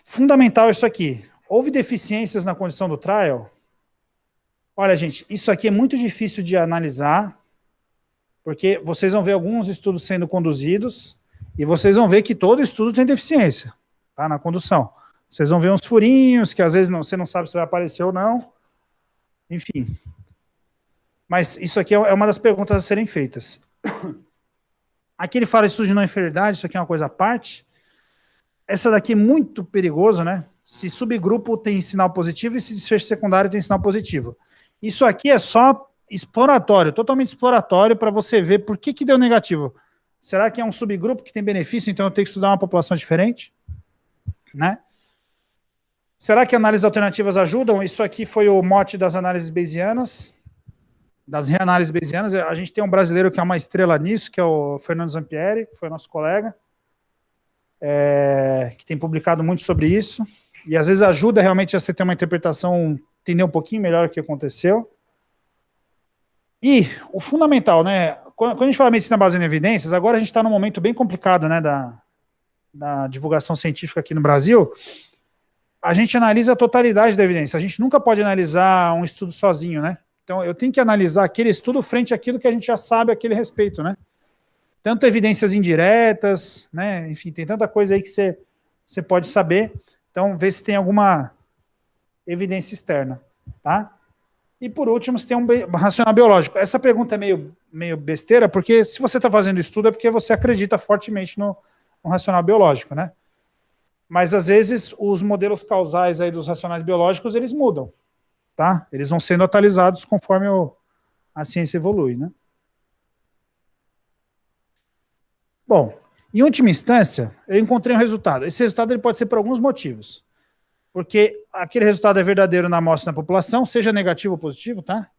A: Fundamental isso aqui. Houve deficiências na condição do trial? Olha, gente, isso aqui é muito difícil de analisar, porque vocês vão ver alguns estudos sendo conduzidos, e vocês vão ver que todo estudo tem deficiência, tá, na condução. Vocês vão ver uns furinhos, que às vezes você não sabe se vai aparecer ou não, enfim. Mas isso aqui é uma das perguntas a serem feitas. Aqui ele fala estudo de não inferioridade, isso aqui é uma coisa à parte. Essa daqui é muito perigoso, né? Se subgrupo tem sinal positivo e se desfecho secundário tem sinal positivo. Isso aqui é só exploratório, totalmente exploratório, para você ver por que deu negativo. Será que é um subgrupo que tem benefício, então eu tenho que estudar uma população diferente? Né? Será que análises alternativas ajudam? Isso aqui foi o mote das análises bayesianas, das reanálises bayesianas. A gente tem um brasileiro que é uma estrela nisso, que é o Fernando Zampieri, que foi nosso colega, que tem publicado muito sobre isso, e às vezes ajuda realmente a você ter uma interpretação, entender um pouquinho melhor o que aconteceu. E o fundamental, né, quando a gente fala medicina baseada em evidências, agora a gente está num momento bem complicado, né, da divulgação científica aqui no Brasil. A gente analisa a totalidade da evidência, a gente nunca pode analisar um estudo sozinho, né? Então eu tenho que analisar aquele estudo frente àquilo que a gente já sabe a aquele respeito, né? Tanto evidências indiretas, né? Enfim, tem tanta coisa aí que você pode saber. Então, vê se tem alguma evidência externa, tá? E por último, se tem um racional biológico. Essa pergunta é meio besteira, porque se você está fazendo estudo é porque você acredita fortemente no racional biológico, né? Mas às vezes os modelos causais aí dos racionais biológicos, eles mudam, tá? Eles vão sendo atualizados conforme a ciência evolui, né? Bom, em última instância, eu encontrei um resultado. Esse resultado ele pode ser por alguns motivos. Porque aquele resultado é verdadeiro na amostra da população, seja negativo ou positivo, tá?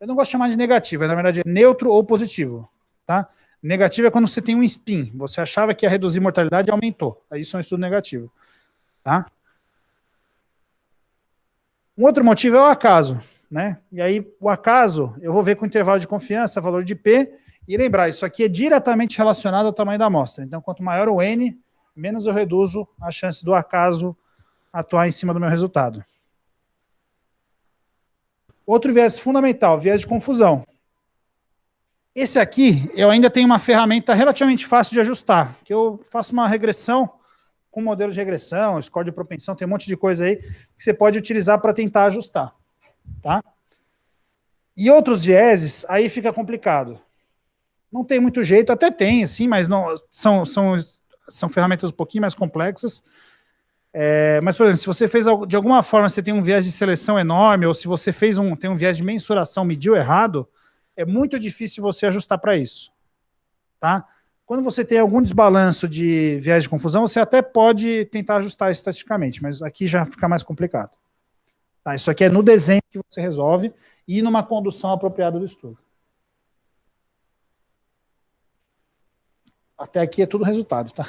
A: Eu não gosto de chamar de negativo, na verdade é neutro ou positivo, tá? Negativo é quando você tem um spin, você achava que ia reduzir mortalidade e aumentou. Aí isso é um estudo negativo, tá? Um outro motivo é o acaso, né? E aí, o acaso, eu vou ver com intervalo de confiança, valor de P, e lembrar, isso aqui é diretamente relacionado ao tamanho da amostra. Então, quanto maior o N, menos eu reduzo a chance do acaso atuar em cima do meu resultado. Outro viés fundamental, viés de confusão. Esse aqui, eu ainda tenho uma ferramenta relativamente fácil de ajustar, que eu faço uma regressão com modelo de regressão, score de propensão, tem um monte de coisa aí que você pode utilizar para tentar ajustar. Tá? E outros vieses, aí fica complicado. Não tem muito jeito, até tem, assim, mas não, são ferramentas um pouquinho mais complexas. Mas, por exemplo, se você fez, de alguma forma, você tem um viés de seleção enorme, ou se você tem um viés de mensuração, mediu errado, é muito difícil você ajustar para isso. Tá? Quando você tem algum desbalanço de viés de confusão, você até pode tentar ajustar estatisticamente, mas aqui já fica mais complicado. Tá? Isso aqui é no desenho que você resolve e numa condução apropriada do estudo. Até aqui é tudo resultado, tá?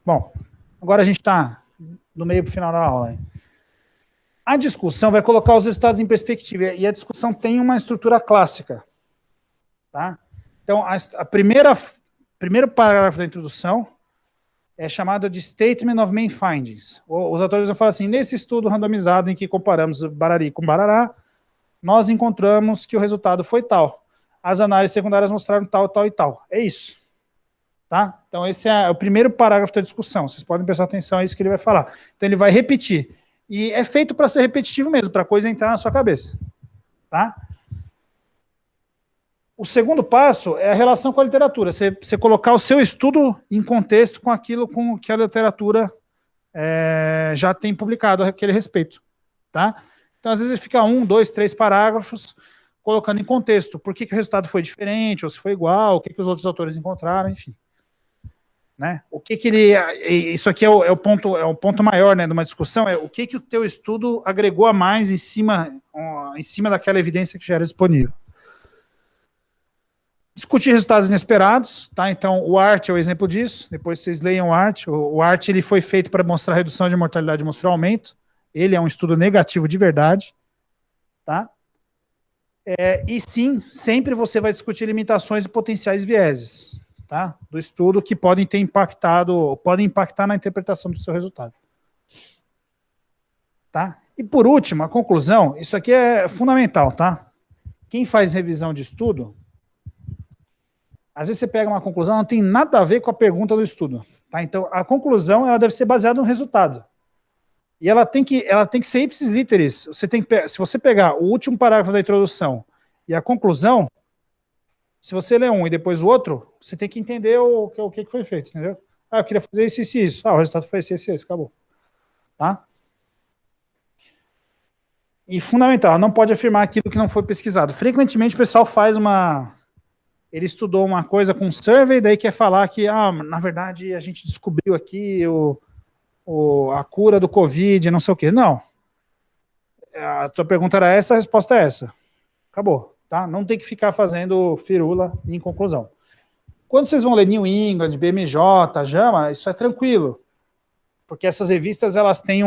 A: Bom, agora a gente está no meio para o final da aula. Hein? A discussão vai colocar os resultados em perspectiva, e a discussão tem uma estrutura clássica. Tá? Então, primeiro parágrafo da introdução é chamado de Statement of Main Findings. Os autores vão falar assim, nesse estudo randomizado em que comparamos Barari com Barará, nós encontramos que o resultado foi tal. As análises secundárias mostraram tal, tal e tal. É isso. Tá? Então, esse é o primeiro parágrafo da discussão. Vocês podem prestar atenção a isso que ele vai falar. Então, ele vai repetir. E é feito para ser repetitivo mesmo, para a coisa entrar na sua cabeça. Tá? O segundo passo é a relação com a literatura. Você colocar o seu estudo em contexto com aquilo com que a literatura já tem publicado a aquele respeito. Tá? Então, às vezes, fica 1, 2, 3 parágrafos colocando em contexto por que o resultado foi diferente, ou se foi igual, o que os outros autores encontraram, enfim. Né? O que ele, isso aqui é o ponto maior, né, de uma discussão, é o que o teu estudo agregou a mais em cima daquela evidência que já era disponível. Discutir resultados inesperados, tá? Então o ART é o exemplo disso, depois vocês leiam o ART. O ART ele foi feito para mostrar redução de mortalidade e mostrar aumento, ele é um estudo negativo de verdade, tá? E sim, sempre você vai discutir limitações e potenciais vieses, tá? Do estudo que podem impactar na interpretação do seu resultado. Tá? E por último, a conclusão, isso aqui é fundamental, tá? Quem faz revisão de estudo, às vezes você pega uma conclusão, não tem nada a ver com a pergunta do estudo, tá? Então, a conclusão, ela deve ser baseada no resultado. E ela tem que ser ipsis literis. Se você pegar o último parágrafo da introdução e a conclusão, se você ler um e depois o outro, você tem que entender o que foi feito, entendeu? Ah, eu queria fazer isso, isso e isso. Ah, o resultado foi esse, acabou. Tá? E fundamental, não pode afirmar aquilo que não foi pesquisado. Frequentemente o pessoal faz ele estudou uma coisa com survey, daí quer falar que, na verdade, a gente descobriu aqui a cura do Covid, não sei o quê. Não. A tua pergunta era essa, a resposta é essa. Acabou. Tá? Não tem que ficar fazendo firula em conclusão. Quando vocês vão ler New England, BMJ, JAMA, isso é tranquilo. Porque essas revistas, elas têm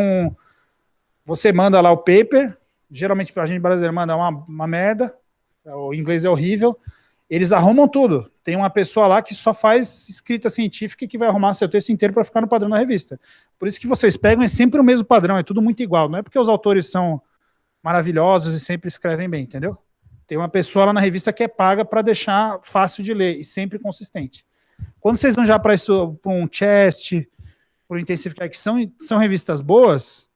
A: você manda lá o paper, geralmente para a gente brasileira manda uma merda, o inglês é horrível, eles arrumam tudo. Tem uma pessoa lá que só faz escrita científica e que vai arrumar seu texto inteiro para ficar no padrão da revista. Por isso que vocês pegam é sempre o mesmo padrão, é tudo muito igual. Não é porque os autores são maravilhosos e sempre escrevem bem, entendeu? Tem uma pessoa lá na revista que é paga para deixar fácil de ler e sempre consistente. Quando vocês vão já para um Chest, para o Intensive Care, que são revistas boas,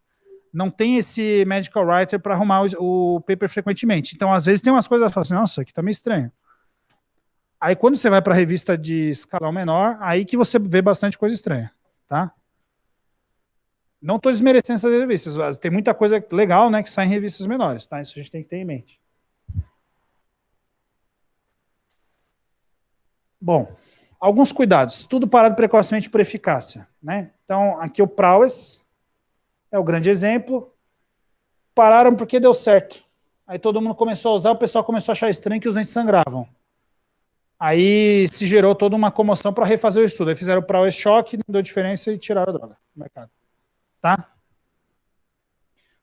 A: não tem esse medical writer para arrumar o paper frequentemente. Então, às vezes, tem umas coisas que falam assim, nossa, aqui tá meio estranho. Aí, quando você vai para a revista de escalão menor, aí que você vê bastante coisa estranha, tá? Não estou desmerecendo essas revistas, tem muita coisa legal, né, que sai em revistas menores, tá? Isso a gente tem que ter em mente. Bom, alguns cuidados. Tudo parado precocemente por eficácia, né? Então, aqui o Prowess é o grande exemplo. Pararam porque deu certo. Aí todo mundo começou a usar, o pessoal começou a achar estranho que os dentes sangravam. Aí se gerou toda uma comoção para refazer o estudo. Aí fizeram o Prowess Shock, não deu diferença e tiraram a droga do mercado. Tá?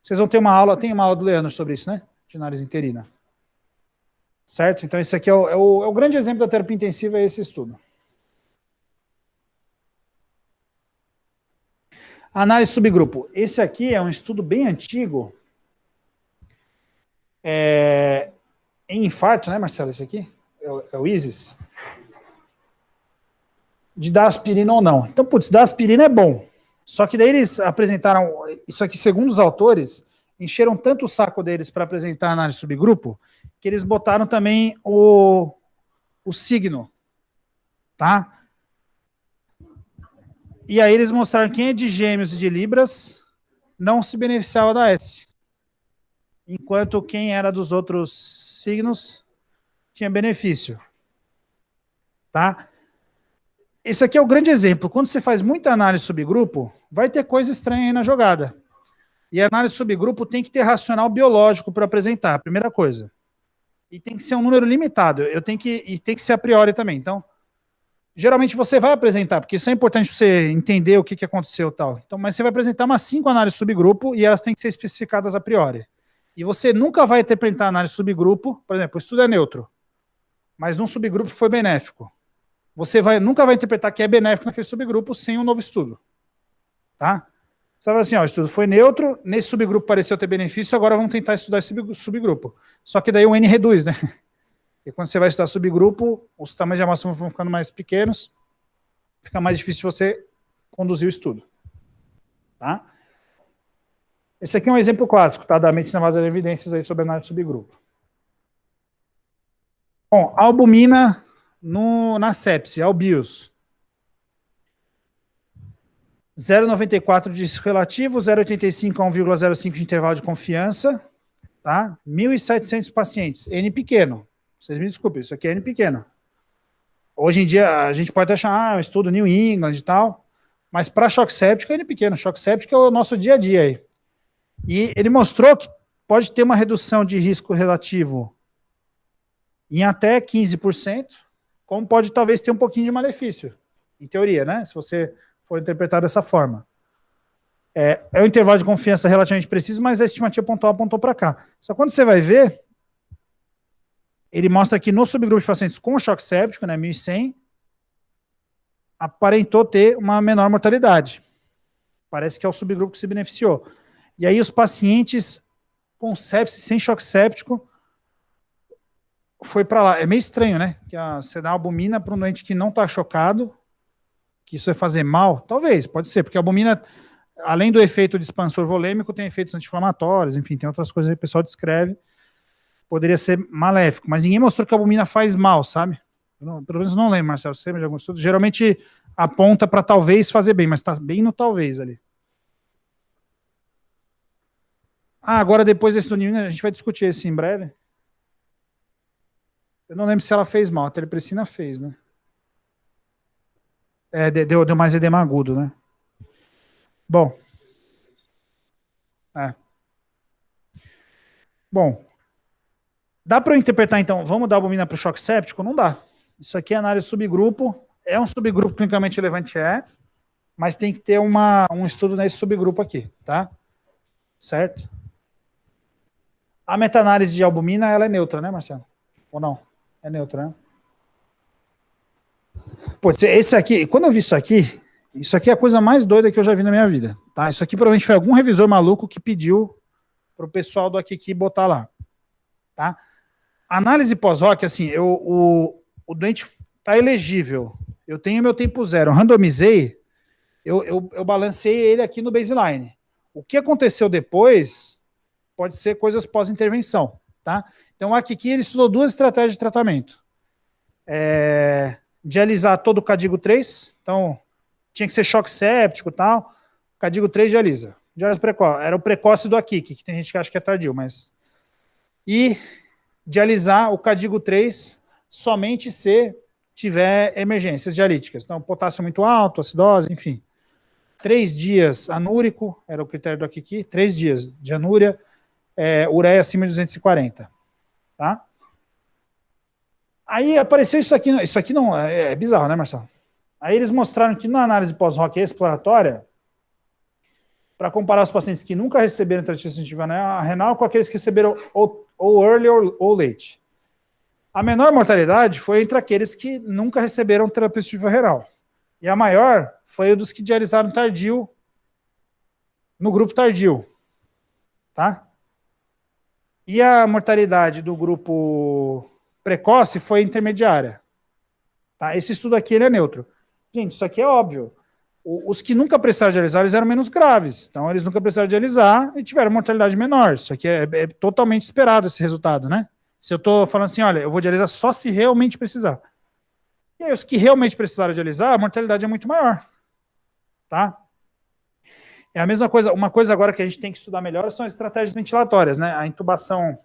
A: Vocês vão ter uma aula, tem uma aula do Leandro sobre isso, né? De análise interina. Certo? Então, esse aqui é o grande exemplo da terapia intensiva, é esse estudo. Análise subgrupo. Esse aqui é um estudo bem antigo. Em infarto, né, Marcelo? Esse aqui? É o ISIS? De dar aspirina ou não. Então, putz, dar aspirina é bom. Só que daí eles apresentaram, isso aqui segundo os autores, encheram tanto o saco deles para apresentar a análise subgrupo, que eles botaram também o signo, tá? E aí eles mostraram quem é de Gêmeos e de Libras não se beneficiava da S, enquanto quem era dos outros signos tinha benefício, tá? Esse aqui é o grande exemplo. Quando você faz muita análise subgrupo, vai ter coisa estranha aí na jogada. E a análise subgrupo tem que ter racional biológico para apresentar, primeira coisa. E tem que ser um número limitado. E tem que ser a priori também. Então, geralmente você vai apresentar, porque isso é importante para você entender o que aconteceu e tal. Então, mas você vai apresentar umas 5 análises subgrupo e elas têm que ser especificadas a priori. E você nunca vai interpretar a análise subgrupo, por exemplo, o estudo é neutro, mas num subgrupo foi benéfico. Você nunca vai interpretar que é benéfico naquele subgrupo sem um novo estudo. Tá? Você vai assim, ó, o estudo foi neutro, nesse subgrupo pareceu ter benefício, agora vamos tentar estudar esse subgrupo. Só que daí o N reduz, né? E quando você vai estudar subgrupo, os tamanhos de amostra vão ficando mais pequenos, fica mais difícil você conduzir o estudo. Tá? Esse aqui é um exemplo clássico, tá? Da medicina baseada em evidências aí sobre análise de subgrupo. Bom, albumina na sepse, albios. 0,94 de risco relativo, 0,85 a 1,05 de intervalo de confiança, tá? 1.700 pacientes, N pequeno. Vocês me desculpem, isso aqui é N pequeno. Hoje em dia, a gente pode achar, estudo New England e tal, mas para choque séptico é N pequeno. Choque séptico é o nosso dia a dia aí. E ele mostrou que pode ter uma redução de risco relativo em até 15%, como pode talvez ter um pouquinho de malefício, em teoria, né? Se você for interpretado dessa forma. É um intervalo de confiança relativamente preciso, mas a estimativa pontual apontou para cá. Só quando você vai ver, ele mostra que no subgrupo de pacientes com choque séptico, né, 1.100, aparentou ter uma menor mortalidade. Parece que é o subgrupo que se beneficiou. E aí os pacientes com sepsis sem choque séptico foi para lá. É meio estranho, né? Que você dá albumina para um doente que não está chocado, que isso vai fazer mal? Talvez, pode ser, porque a albumina, além do efeito de expansor volêmico, tem efeitos anti-inflamatórios, enfim, tem outras coisas que o pessoal descreve, poderia ser maléfico, mas ninguém mostrou que a albumina faz mal, sabe? Pelo menos não lembro, Marcelo, você lembra de algum estudo? Geralmente aponta para talvez fazer bem, mas está bem no talvez ali. Agora depois desse do New England, a gente vai discutir esse em breve. Eu não lembro se ela fez mal, a telepressina fez, né? Deu mais edema agudo, né? Bom. Bom. Dá para eu interpretar, então, vamos dar albumina para o choque séptico? Não dá. Isso aqui é análise subgrupo. É um subgrupo clinicamente relevante, mas tem que ter um estudo nesse subgrupo aqui, tá? Certo? A meta-análise de albumina, ela é neutra, né, Marcelo? Ou não? É neutra, né? Pô, esse aqui, quando eu vi isso aqui é a coisa mais doida que eu já vi na minha vida, tá? Isso aqui provavelmente foi algum revisor maluco que pediu pro pessoal do Akiki botar lá, tá? Análise pós-hoc, assim, o doente tá elegível, eu tenho meu tempo zero, randomizei, eu balancei ele aqui no baseline. O que aconteceu depois pode ser coisas pós-intervenção, tá? Então, o Akiki, ele estudou 2 estratégias de tratamento. Dialisar todo o Cadigo 3, então tinha que ser choque séptico e tal, Cadigo 3 dialisa. Diálise precoce, era o precoce do Akiki, que tem gente que acha que é tardio, mas... E dialisar o Cadigo 3 somente se tiver emergências dialíticas. Então, potássio muito alto, acidose, enfim. 3 dias anúrico, era o critério do Akiki, 3 dias de anúria, ureia acima de 240. Tá? Aí apareceu isso aqui não, é bizarro, né, Marcelo? Aí eles mostraram que na análise pós-hoc exploratória, para comparar os pacientes que nunca receberam terapia sustentiva renal com aqueles que receberam ou early ou late. A menor mortalidade foi entre aqueles que nunca receberam terapia sustentiva renal. E a maior foi o dos que dialisaram tardio, no grupo tardio. Tá? E a mortalidade do grupo precoce foi intermediária. Tá? Esse estudo aqui ele é neutro. Gente, isso aqui é óbvio. Os que nunca precisaram dialisar, eles eram menos graves. Então, eles nunca precisaram dialisar e tiveram mortalidade menor. Isso aqui é totalmente esperado, esse resultado, né? Se eu estou falando assim, olha, eu vou dialisar só se realmente precisar. E aí, os que realmente precisaram dialisar, a mortalidade é muito maior. Tá? É a mesma coisa, uma coisa agora que a gente tem que estudar melhor são as estratégias ventilatórias, né? A intubação,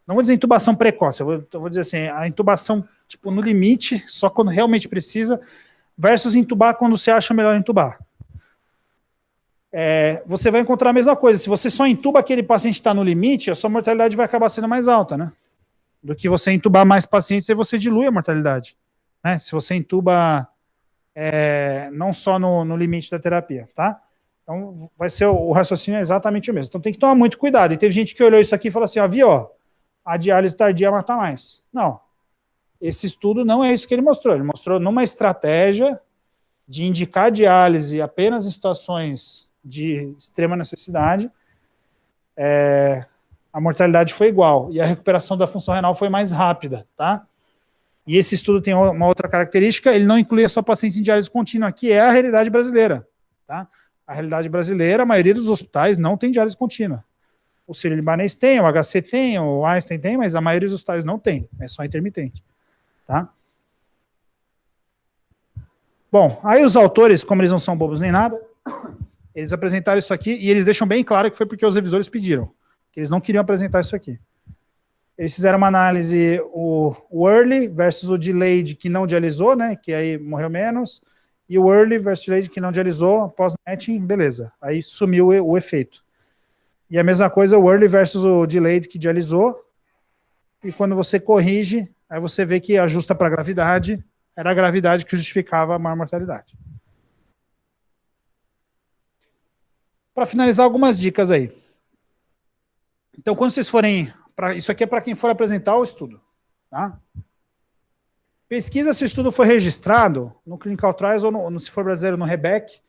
A: não vou dizer intubação precoce, eu vou dizer assim, a intubação tipo no limite, só quando realmente precisa, versus intubar quando você acha melhor intubar. Você vai encontrar a mesma coisa, se você só intuba aquele paciente que está no limite, a sua mortalidade vai acabar sendo mais alta, né? Do que você intubar mais pacientes, aí você dilui a mortalidade. Né? Se você intuba não só no limite da terapia, tá? Então, vai ser o raciocínio é exatamente o mesmo. Então, tem que tomar muito cuidado. E teve gente que olhou isso aqui e falou assim, ó, a diálise tardia mata mais. Não. Esse estudo não é isso que ele mostrou. Ele mostrou numa estratégia de indicar diálise apenas em situações de extrema necessidade, a mortalidade foi igual. E a recuperação da função renal foi mais rápida, tá? E esse estudo tem uma outra característica, ele não incluía só pacientes em diálise contínua, que é a realidade brasileira, tá? A realidade brasileira, a maioria dos hospitais não tem diálise contínua. O Sírio-Libanês tem, o HC tem, o Einstein tem, mas a maioria dos hospitais não tem, é só intermitente, tá? Bom, aí os autores, como eles não são bobos nem nada, eles apresentaram isso aqui e eles deixam bem claro que foi porque os revisores pediram, que eles não queriam apresentar isso aqui. Eles fizeram uma análise, o early versus o delayed que não dialisou, né, que aí morreu menos, e o early versus delayed que não dialisou, após o matching, beleza, aí sumiu o efeito. E a mesma coisa o early versus o delayed que dialisou, e quando você corrige, aí você vê que ajusta para a gravidade, era a gravidade que justificava a maior mortalidade. Para finalizar, algumas dicas aí. Então, quando vocês forem... Isso aqui é para quem for apresentar o estudo. Tá? Pesquisa se o estudo foi registrado no Clinical Trials ou, se for brasileiro, no REBEC.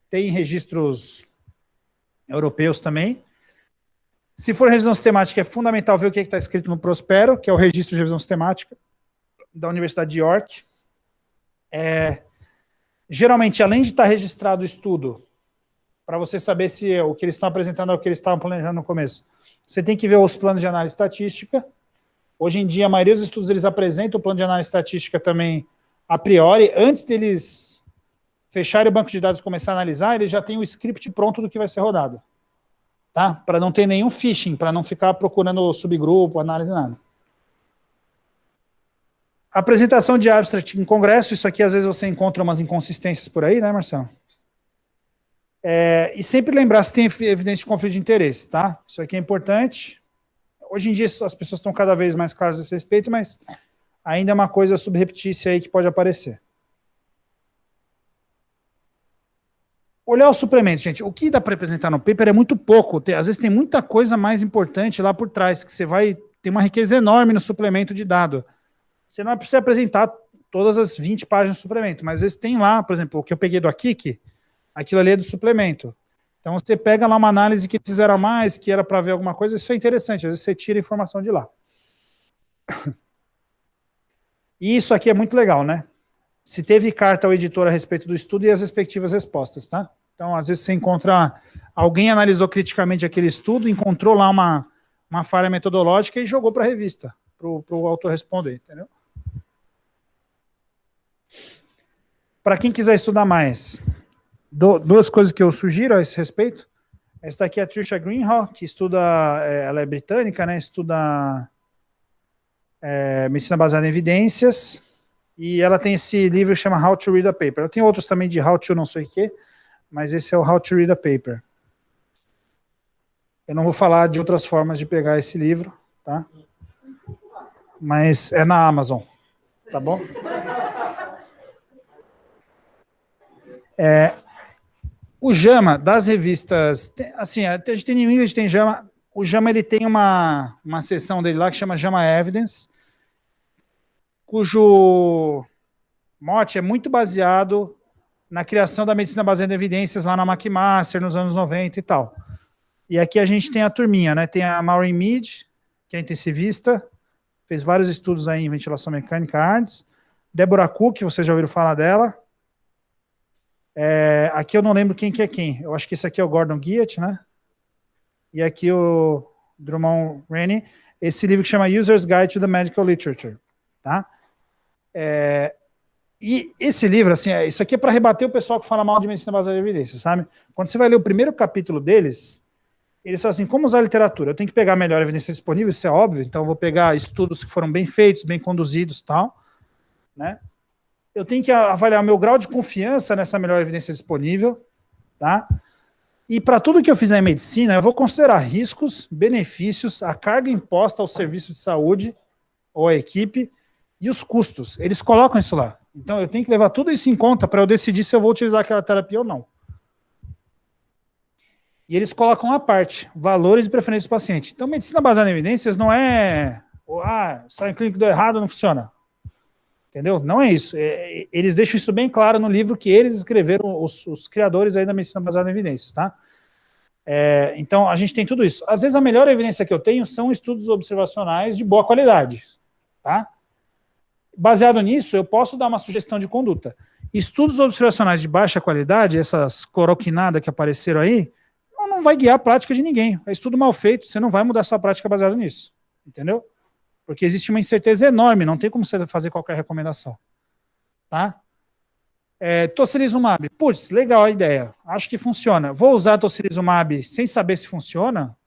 A: Tem registros europeus também. Se for revisão sistemática, é fundamental ver o que está escrito no Prospero, que é o registro de revisão sistemática da Universidade de York. Geralmente, além de estar registrado o estudo, para você saber se o que eles estão apresentando é o que eles estavam planejando no começo, você tem que ver os planos de análise estatística. Hoje em dia, a maioria dos estudos eles apresentam o plano de análise estatística também a priori. Antes deles fecharem o banco de dados e começar a analisar, eles já têm o script pronto do que vai ser rodado. Tá? Para não ter nenhum phishing, para não ficar procurando subgrupo, análise, nada. Apresentação de abstract em congresso, isso aqui às vezes você encontra umas inconsistências por aí, né, Marcelo? E sempre lembrar se tem evidência de conflito de interesse, tá? Isso aqui é importante. Hoje em dia as pessoas estão cada vez mais claras a esse respeito, mas ainda é uma coisa subreptícia aí que pode aparecer. Olhar o suplemento, gente. O que dá para apresentar no paper é muito pouco. Às vezes tem muita coisa mais importante lá por trás, que você vai ter uma riqueza enorme no suplemento de dado. Você não precisa apresentar todas as 20 páginas do suplemento, mas às vezes tem lá, por exemplo, o que eu peguei do Akik, aquilo ali é do suplemento. Então você pega lá uma análise que fizeram a mais, que era para ver alguma coisa, isso é interessante, às vezes você tira informação de lá. E isso aqui é muito legal, né? Se teve carta ao editor a respeito do estudo e as respectivas respostas, tá? Então, às vezes você encontra, alguém analisou criticamente aquele estudo, encontrou lá uma falha metodológica e jogou para a revista, para o autor responder, entendeu? Para quem quiser estudar mais, duas coisas que eu sugiro a esse respeito. Essa daqui é a Tricia Greenhall, que estuda, ela é britânica, né, estuda medicina baseada em evidências, e ela tem esse livro que chama How to Read a Paper. Ela tem outros também de How to não sei o quê, mas esse é o How to Read a Paper. Eu não vou falar de outras formas de pegar esse livro, tá? Mas é na Amazon, tá bom? O JAMA, das revistas, assim, a gente tem New England, tem JAMA, o JAMA ele tem uma seção dele lá que chama JAMA Evidence, cujo mote é muito baseado na criação da medicina baseada em evidências lá na McMaster, nos anos 90 e tal. E aqui a gente tem a turminha, né? Tem a Maureen Mead, que é intensivista, fez vários estudos aí em ventilação mecânica antes. Deborah Cook, vocês já ouviram falar dela. Aqui eu não lembro quem que é quem. Eu acho que esse aqui é o Gordon Guiot, né? E aqui o Drummond Rennie. Esse livro que chama User's Guide to the Medical Literature. Tá? E esse livro, assim, isso aqui é para rebater o pessoal que fala mal de medicina baseada em evidência, sabe? Quando você vai ler o primeiro capítulo deles, eles falam assim, como usar a literatura? Eu tenho que pegar a melhor evidência disponível, isso é óbvio, então eu vou pegar estudos que foram bem feitos, bem conduzidos e tal, né? Eu tenho que avaliar o meu grau de confiança nessa melhor evidência disponível, tá? E para tudo que eu fizer em medicina, eu vou considerar riscos, benefícios, a carga imposta ao serviço de saúde ou à equipe e os custos. Eles colocam isso lá. Então eu tenho que levar tudo isso em conta para eu decidir se eu vou utilizar aquela terapia ou não. E eles colocam à parte valores e preferências do paciente. Então, medicina baseada em evidências não é ensaio clínico deu errado, não funciona. Entendeu? Não é isso. Eles deixam isso bem claro no livro que eles escreveram, os criadores aí da medicina baseada em evidências, tá? Então, a gente tem tudo isso. Às vezes, a melhor evidência que eu tenho são estudos observacionais de boa qualidade, tá? Baseado nisso, eu posso dar uma sugestão de conduta. Estudos observacionais de baixa qualidade, essas cloroquinadas que apareceram aí, não vai guiar a prática de ninguém. É estudo mal feito, você não vai mudar sua prática baseado nisso. Entendeu? Porque existe uma incerteza enorme, não tem como você fazer qualquer recomendação. Tá? Tocilizumab. Putz, legal a ideia. Acho que funciona. Vou usar tocilizumab sem saber se funciona?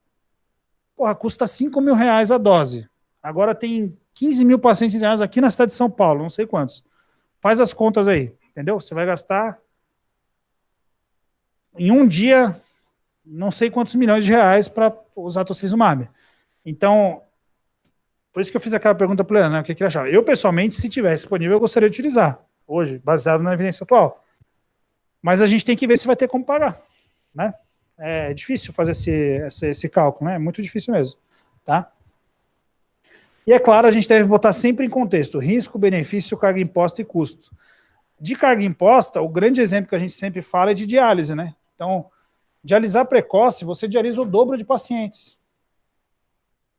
A: Porra, custa R$5.000 a dose. Agora tem 15 mil pacientes internados aqui na cidade de São Paulo, não sei quantos. Faz as contas aí, entendeu? Você vai gastar em um dia não sei quantos milhões de reais para usar tocilizumab. Então, por isso que eu fiz aquela pergunta para o Leandro, né, o que ele achava. Eu, pessoalmente, se tivesse disponível, eu gostaria de utilizar, hoje, baseado na evidência atual. Mas a gente tem que ver se vai ter como pagar, né? É difícil fazer esse cálculo, né? É muito difícil mesmo, tá? E é claro, a gente deve botar sempre em contexto risco, benefício, carga imposta e custo. De carga imposta, o grande exemplo que a gente sempre fala é de diálise, né? Então, dialisar precoce, você dialisa o dobro de pacientes.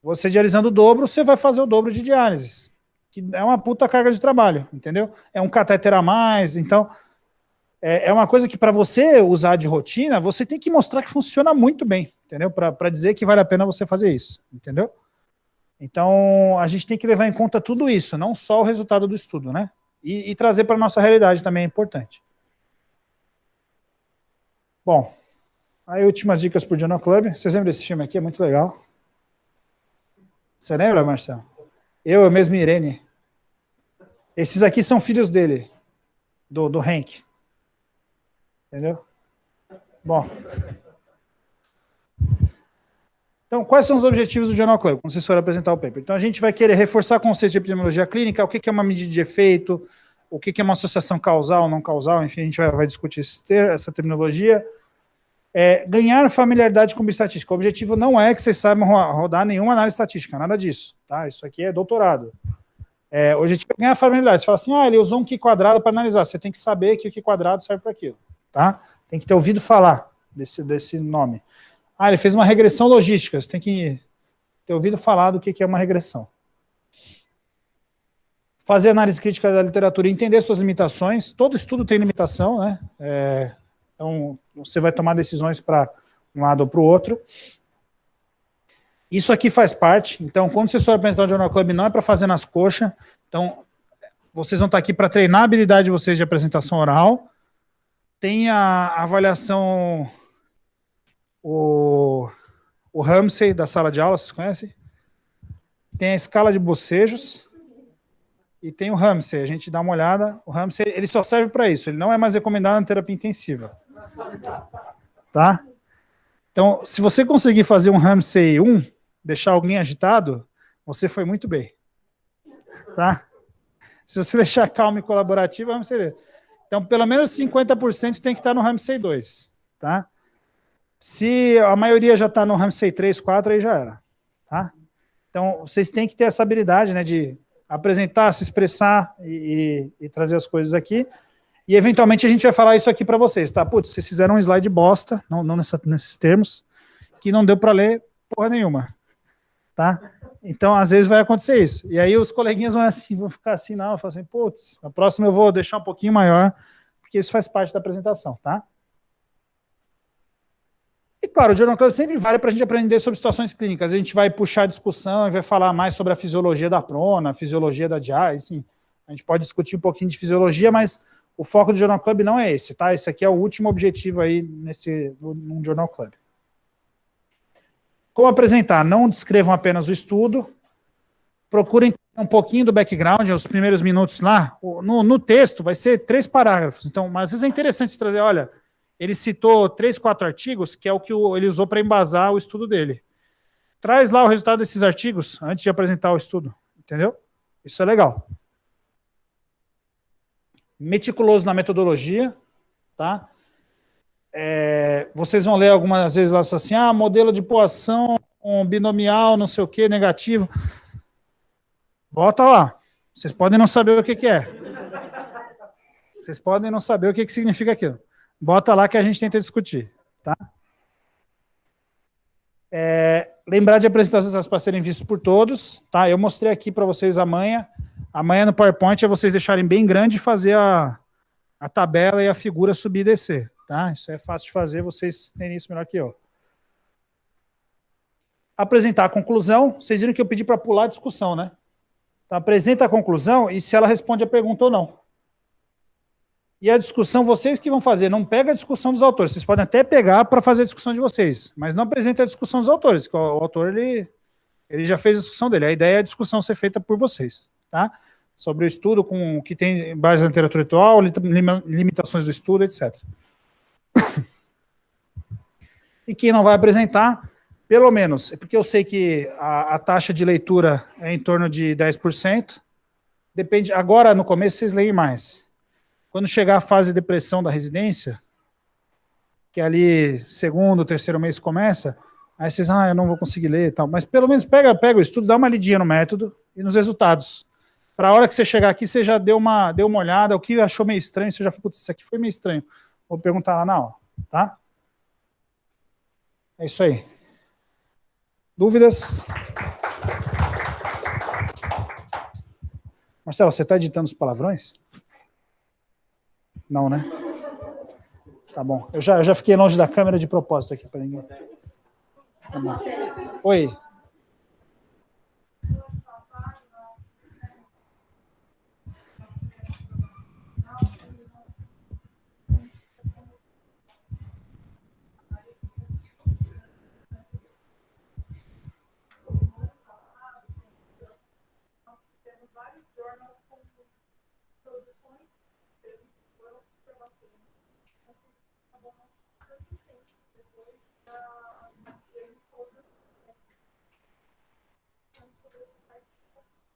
A: Você dialisando o dobro, você vai fazer o dobro de diálises. Que é uma puta carga de trabalho, entendeu? É um catéter a mais, então... É uma coisa que para você usar de rotina, você tem que mostrar que funciona muito bem, entendeu? Para dizer que vale a pena você fazer isso, entendeu? Então, a gente tem que levar em conta tudo isso, não só o resultado do estudo, né? E trazer para a nossa realidade também é importante. Bom, aí últimas dicas para o Journal Club. Vocês lembram desse filme aqui? É muito legal. Você lembra, Marcelo? Eu mesmo e Irene. Esses aqui são filhos dele, do Hank. Entendeu? Bom. Então, quais são os objetivos do Journal Club, quando vocês forem apresentar o paper? Então, a gente vai querer reforçar conceitos de epidemiologia clínica, o que é uma medida de efeito, o que é uma associação causal ou não causal, enfim, a gente vai discutir essa terminologia. Ganhar familiaridade com estatística. O objetivo não é que vocês saibam rodar nenhuma análise estatística, nada disso. Tá? Isso aqui é doutorado. O objetivo é ganhar familiaridade. Você fala assim, ele usou um Q quadrado para analisar. Você tem que saber que o Q quadrado serve para aquilo. Tá? Tem que ter ouvido falar desse nome. Ele fez uma regressão logística. Você tem que ter ouvido falar do que é uma regressão. Fazer análise crítica da literatura e entender suas limitações. Todo estudo tem limitação, né? Então, você vai tomar decisões para um lado ou para o outro. Isso aqui faz parte. Então, quando vocês forem apresentar o Journal Club, não é para fazer nas coxas. Então, vocês vão estar aqui para treinar a habilidade de vocês de apresentação oral. Tem a avaliação, o Ramsay da sala de aula, vocês conhecem? Tem a escala de bocejos. E tem o Ramsay, a gente dá uma olhada. O Ramsay, ele só serve para isso. Ele não é mais recomendado na terapia intensiva. Tá? Então, se você conseguir fazer um Ramsay 1, deixar alguém agitado, você foi muito bem. Tá? Se você deixar calmo e colaborativo, Ramsay 2. Então, pelo menos 50% tem que estar no Ramsay 2. tá? Se a maioria já está no Ramsey 3, 4, aí já era, tá? Então, vocês têm que ter essa habilidade, né, de apresentar, se expressar e trazer as coisas aqui. E, eventualmente, a gente vai falar isso aqui para vocês, tá? Putz, vocês fizeram um slide bosta, não nesses termos, que não deu para ler porra nenhuma, tá? Então, às vezes vai acontecer isso. E aí os coleguinhas vão ficar assim, não, eu falo assim, putz, na próxima eu vou deixar um pouquinho maior, porque isso faz parte da apresentação, tá? E claro, o Journal Club sempre vale para a gente aprender sobre situações clínicas. A gente vai puxar a discussão e vai falar mais sobre a fisiologia da prona, a fisiologia da GI, assim. A gente pode discutir um pouquinho de fisiologia, mas o foco do Journal Club não é esse, tá? Esse aqui é o último objetivo aí no Journal Club. Como apresentar? Não descrevam apenas o estudo, procurem um pouquinho do background, os primeiros minutos lá. No texto vai ser 3 parágrafos, então, mas às vezes é interessante se trazer, olha, ele citou 3, 4 artigos, que é o que ele usou para embasar o estudo dele. Traz lá o resultado desses artigos antes de apresentar o estudo, entendeu? Isso é legal. Meticuloso na metodologia, tá? Vocês vão ler algumas vezes lá assim, modelo de poação, binomial, não sei o que, negativo. Bota lá. Vocês podem não saber o que é. Vocês podem não saber o que significa aquilo. Bota lá que a gente tenta discutir, tá? Lembrar de apresentar os resultados para serem vistos por todos, tá? Eu mostrei aqui para vocês amanhã. Amanhã no PowerPoint é vocês deixarem bem grande e fazer a tabela e a figura subir e descer, tá? Isso é fácil de fazer, vocês terem isso melhor que eu. Apresentar a conclusão. Vocês viram que eu pedi para pular a discussão, né? Então, apresenta a conclusão e se ela responde a pergunta ou não. E a discussão vocês que vão fazer, não pega a discussão dos autores. Vocês podem até pegar para fazer a discussão de vocês, mas não apresenta a discussão dos autores, que o autor ele já fez a discussão dele. A ideia é a discussão ser feita por vocês, tá? Sobre o estudo com o que tem base na literatura atual, limitações do estudo, etc. E quem não vai apresentar, pelo menos, é porque eu sei que a taxa de leitura é em torno de 10%. Depende. Agora, no começo, vocês leem mais. Quando chegar a fase de depressão da residência, que ali segundo, terceiro mês começa, aí vocês, eu não vou conseguir ler e tal. Mas pelo menos pega o estudo, dá uma lidinha no método e nos resultados. Para a hora que você chegar aqui, você já deu uma olhada, o que achou meio estranho, você já ficou, isso aqui foi meio estranho. Vou perguntar lá na aula, tá? É isso aí. Dúvidas? Marcelo, você está editando os palavrões? Não, né? Tá bom. Eu já fiquei longe da câmera de propósito aqui para ninguém. Tá bom. Oi.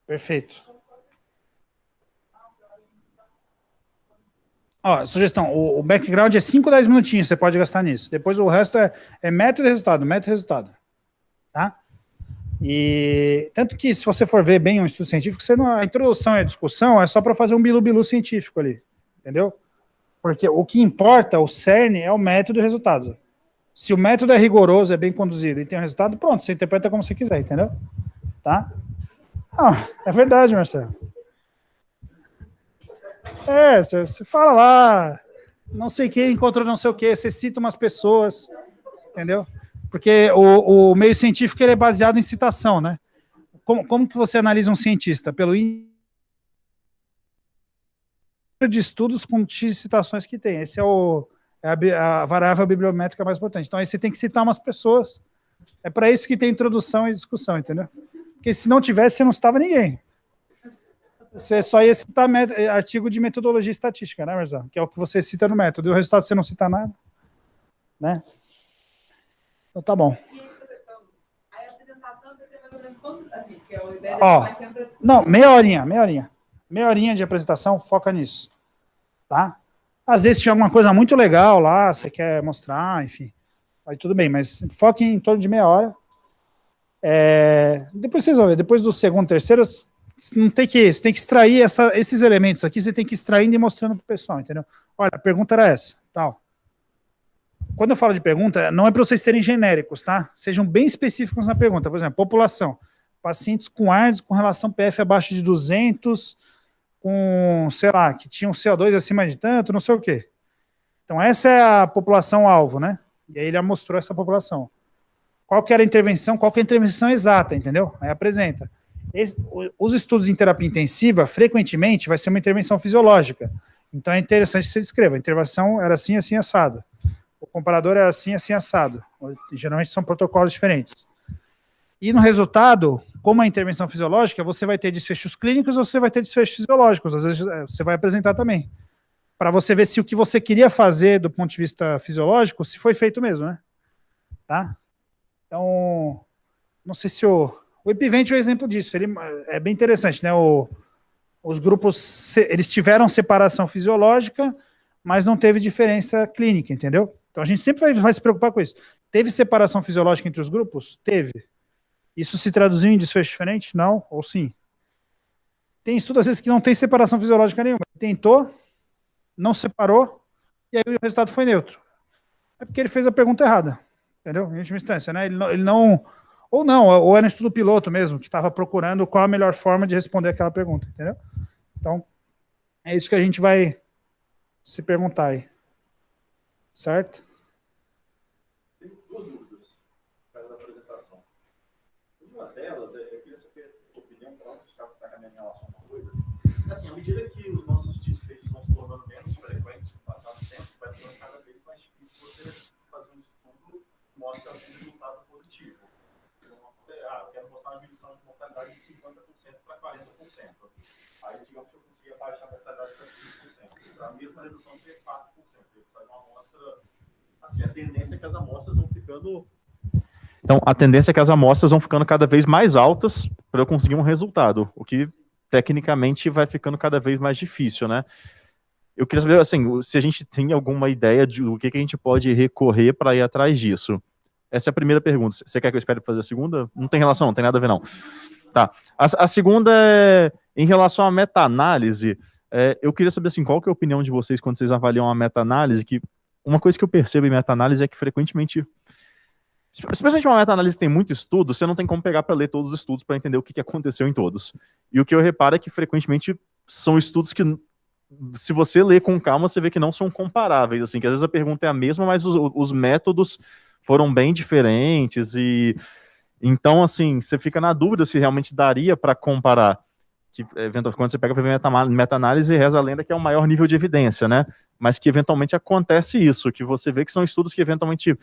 A: Perfeito. Ó, sugestão, o background é 5, 10 minutinhos, você pode gastar nisso. Depois o resto é método e resultado, tá? E tanto que se você for ver bem um estudo científico, a introdução e a discussão é só para fazer um bilu-bilu científico ali, entendeu? Porque o que importa, o cerne, é o método e o resultado. Se o método é rigoroso, é bem conduzido e tem um resultado, pronto, você interpreta como você quiser, entendeu? Tá? É verdade, Marcelo. Você fala lá, não sei quem encontrou não sei o que, você cita umas pessoas, entendeu? Porque o meio científico ele é baseado em citação, né? Como que você analisa um cientista? Pelo índice de estudos com X citações que tem. Esse é a variável bibliométrica mais importante. Então aí você tem que citar umas pessoas. É para isso que tem introdução e discussão, entendeu? Porque se não tivesse, você não citava ninguém. Você só ia citar artigo de metodologia estatística, né, Marzão? Que é o que você cita no método. E o resultado você não cita nada, né? Então tá bom. A apresentação vai ter mais ou menos quanto, assim, que é a ideia mais tempo. Não, meia horinha de apresentação, foca nisso, tá? Às vezes tinha alguma coisa muito legal lá, você quer mostrar, enfim, aí tudo bem, mas foque em torno de meia hora. Depois vocês vão ver, depois do segundo, terceiro, você tem que extrair esses elementos aqui, você tem que ir extraindo e mostrando para o pessoal, entendeu? Olha, a pergunta era essa, tal. Quando eu falo de pergunta, não é para vocês serem genéricos, tá? Sejam bem específicos na pergunta. Por exemplo, população. Pacientes com AIDS com relação PF abaixo de 200, com, sei lá, que tinham CO2 acima de tanto, não sei o quê. Então, essa é a população-alvo, né? E aí ele já mostrou essa população. Qual que era a intervenção? Qual que é a intervenção exata, entendeu? Aí apresenta. Os estudos em terapia intensiva, frequentemente, vai ser uma intervenção fisiológica. Então, é interessante que você descreva. A intervenção era assim, assim, assado. O comparador era assim, assim, assado. Geralmente são protocolos diferentes. E no resultado, como a intervenção fisiológica, você vai ter desfechos clínicos ou você vai ter desfechos fisiológicos. Às vezes você vai apresentar também. Para você ver se o que você queria fazer do ponto de vista fisiológico, se foi feito mesmo, né? Tá? Então, não sei se o Epivent é um exemplo disso. Ele é bem interessante, né? Os grupos, eles tiveram separação fisiológica, mas não teve diferença clínica, entendeu? Então a gente sempre vai se preocupar com isso. Teve separação fisiológica entre os grupos? Teve. Isso se traduziu em desfecho diferente? Não, ou sim. Tem estudo, às vezes, que não tem separação fisiológica nenhuma. Tentou, não separou, e aí o resultado foi neutro. É porque ele fez a pergunta errada, entendeu? Em última instância, né? Ou era um estudo piloto mesmo, que estava procurando qual a melhor forma de responder aquela pergunta, entendeu? Então, é isso que a gente vai se perguntar aí. Certo?
B: Tem duas dúvidas para a apresentação. Uma delas, eu queria saber a sua opinião, para onde está caminhando em relação a uma coisa. Assim, à medida que os nossos desfechos vão se tornando menos frequentes com o passar do tempo, vai tornando cada vez mais difícil você fazer um estudo que mostre um resultado positivo. Eu quero mostrar uma diminuição de mortalidade de 50% para 40%. Aí, digamos que eu conseguia baixar a mortalidade para 5%. Para a mesma redução ser 4%. Eu preciso de uma amostra. Assim, a tendência é que as amostras vão ficando. Então, a tendência é que as amostras vão ficando cada vez mais altas para eu conseguir um resultado, o que tecnicamente vai ficando cada vez mais difícil, né? Eu queria saber, assim, se a gente tem alguma ideia de o que a gente pode recorrer para ir atrás disso. Essa é a primeira pergunta. Você quer que eu espere fazer a segunda? Não tem relação, não tem nada a ver, não. Tá. A segunda é em relação à meta-análise. Eu queria saber, assim, qual que é a opinião de vocês quando vocês avaliam a meta-análise, que uma coisa que eu percebo em meta-análise é que frequentemente, especialmente uma meta-análise que tem muito estudo, você não tem como pegar para ler todos os estudos para entender o que aconteceu em todos. E o que eu reparo é que frequentemente são estudos que, se você ler com calma, você vê que não são comparáveis, assim, que às vezes a pergunta é a mesma, mas os métodos foram bem diferentes e então, assim, você fica na dúvida se realmente daria para comparar. Que, eventualmente, quando você pega para ver meta-análise, reza a lenda que é o maior nível de evidência, né? Mas que eventualmente acontece isso, que você vê que são estudos que eventualmente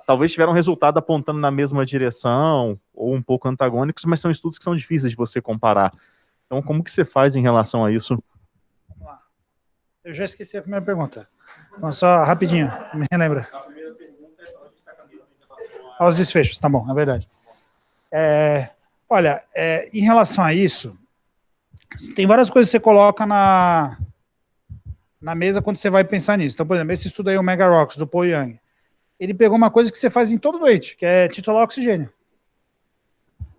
B: talvez tiveram resultado apontando na mesma direção, ou um pouco antagônicos, mas são estudos que são difíceis de você comparar. Então, como que você faz em relação a isso?
A: Vamos lá. Eu já esqueci a primeira pergunta. Vamos só rapidinho, me relembra.
B: A primeira pergunta é para onde está caminhando em relação
A: aos desfechos, tá bom, é verdade. Olha, em relação a isso, tem várias coisas que você coloca na mesa quando você vai pensar nisso. Então, por exemplo, esse estudo aí, o Mega Rocks, do Paul Young, ele pegou uma coisa que você faz em todo doente, que é titular oxigênio.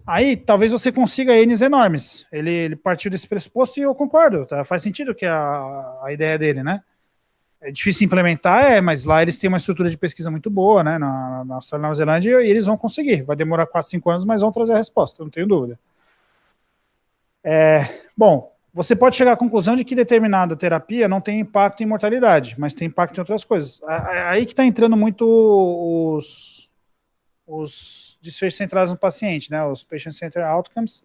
A: Aí, talvez você consiga N's enormes. Ele partiu desse pressuposto e eu concordo, tá? Faz sentido que a ideia dele, né? É difícil implementar, mas lá eles têm uma estrutura de pesquisa muito boa, né? Na Austrália e Nova Zelândia, e eles vão conseguir. Vai demorar 4, 5 anos, mas vão trazer a resposta, não tenho dúvida. Bom, você pode chegar à conclusão de que determinada terapia não tem impacto em mortalidade, mas tem impacto em outras coisas. Aí que está entrando muito os desfechos centrados no paciente, né? Os Patient-Centered Outcomes,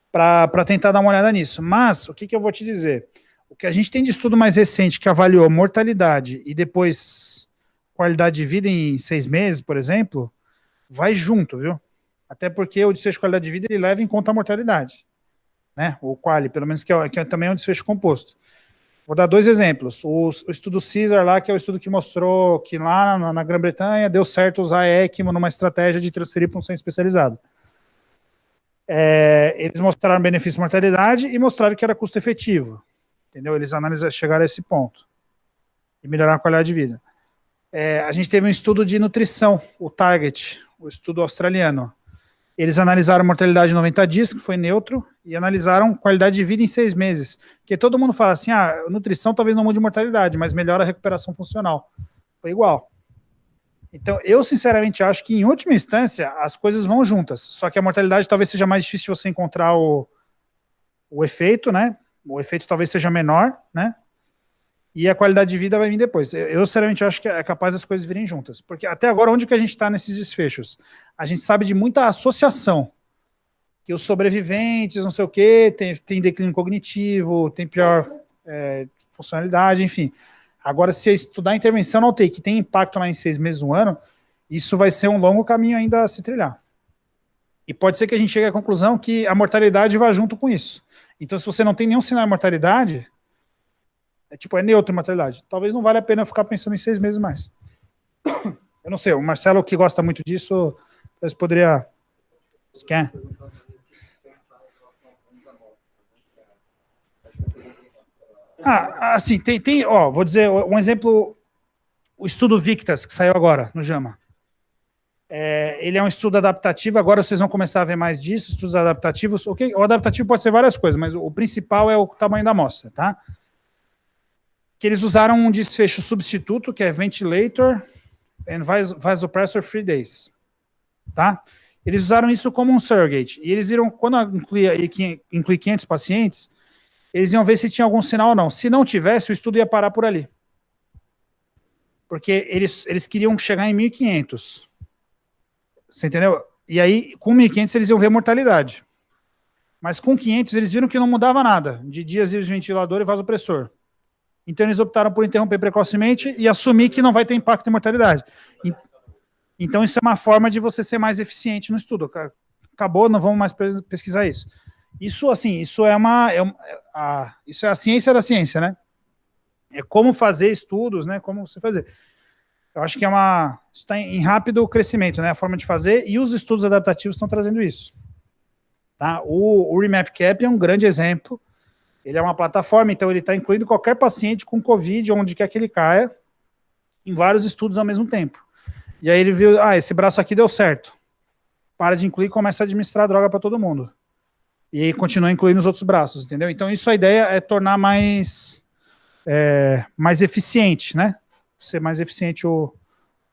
A: para tentar dar uma olhada nisso. Mas, o que eu vou te dizer? O que a gente tem de estudo mais recente que avaliou mortalidade e depois qualidade de vida em 6 meses, por exemplo, vai junto, viu? Até porque o desfecho de qualidade de vida ele leva em conta a mortalidade, né? O quali, pelo menos que também é um desfecho composto. Vou dar 2 exemplos. O estudo CESAR lá, que é o estudo que mostrou que lá na Grã-Bretanha deu certo usar ECMO numa estratégia de transferir para um centro especializado. Eles mostraram benefício de mortalidade e mostraram que era custo efetivo. Entendeu? Eles chegaram a esse ponto. e melhorar a qualidade de vida. A gente teve um estudo de nutrição, o Target, o estudo australiano. Eles analisaram mortalidade em 90 dias, que foi neutro, e analisaram qualidade de vida em 6 meses. Porque todo mundo fala assim, nutrição talvez não mude mortalidade, mas melhora a recuperação funcional. Foi igual. Então, eu sinceramente acho que, em última instância, as coisas vão juntas. Só que a mortalidade talvez seja mais difícil de você encontrar o efeito, né? O efeito talvez seja menor, né? E a qualidade de vida vai vir depois. Eu sinceramente acho que é capaz das coisas virem juntas. Porque até agora, onde que a gente está nesses desfechos? A gente sabe de muita associação. Que os sobreviventes, não sei o quê, tem declínio cognitivo, tem pior funcionalidade, enfim. Agora, se estudar a intervenção na UTI, que tem impacto lá em 6 meses, 1 ano, isso vai ser um longo caminho ainda a se trilhar. E pode ser que a gente chegue à conclusão que a mortalidade vai junto com isso. Então, se você não tem nenhum sinal de mortalidade, é neutro a mortalidade. Talvez não valha a pena ficar pensando em 6 meses mais. Eu não sei, o Marcelo, que gosta muito disso, talvez poderia... Você quer? Assim, vou dizer um exemplo, o estudo Victas, que saiu agora, no JAMA. Ele é um estudo adaptativo, agora vocês vão começar a ver mais disso, estudos adaptativos. O adaptativo pode ser várias coisas, mas o principal é o tamanho da amostra, tá? Que eles usaram um desfecho substituto, que é ventilator and vasopressor free days, tá? Eles usaram isso como um surrogate, e eles viram, quando inclui 500 pacientes, eles iam ver se tinha algum sinal ou não. Se não tivesse, o estudo ia parar por ali. Porque eles queriam chegar em 1.500. Você entendeu? E aí, com 1.500, eles iam ver mortalidade. Mas com 500, eles viram que não mudava nada, de dias de ventilador e vasopressor. Então, eles optaram por interromper precocemente e assumir que não vai ter impacto em mortalidade. Então, isso é uma forma de você ser mais eficiente no estudo. Acabou, não vamos mais pesquisar isso. Isso, assim, isso é a ciência da ciência, né? É como fazer estudos, né? Como você fazer. Eu acho que isso está em rápido crescimento, né? A forma de fazer, e os estudos adaptativos estão trazendo isso. Tá? O RemapCap é um grande exemplo. Ele é uma plataforma, então ele está incluindo qualquer paciente com Covid, onde quer que ele caia, em vários estudos ao mesmo tempo. E aí ele viu, esse braço aqui deu certo. Para de incluir e começa a administrar a droga para todo mundo. E aí continua incluindo os outros braços, entendeu? Então, a ideia é tornar mais eficiente, né? Ser mais eficiente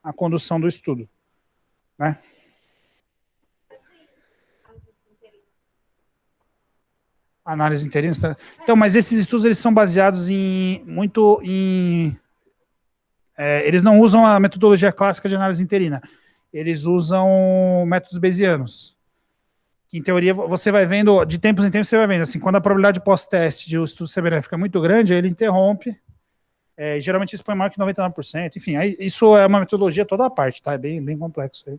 A: a condução do estudo, né? Análise interina. Então, mas esses estudos, eles são baseados muito em... eles não usam a metodologia clássica de análise interina. Eles usam métodos bayesianos. Que, em teoria, você vai vendo, de tempos em tempos, você vai vendo, assim, quando a probabilidade pós-teste de o estudo ser benéfico é muito grande, aí ele interrompe, geralmente isso põe maior que 99%, enfim, aí, isso é uma metodologia toda à parte, tá? É bem complexo aí.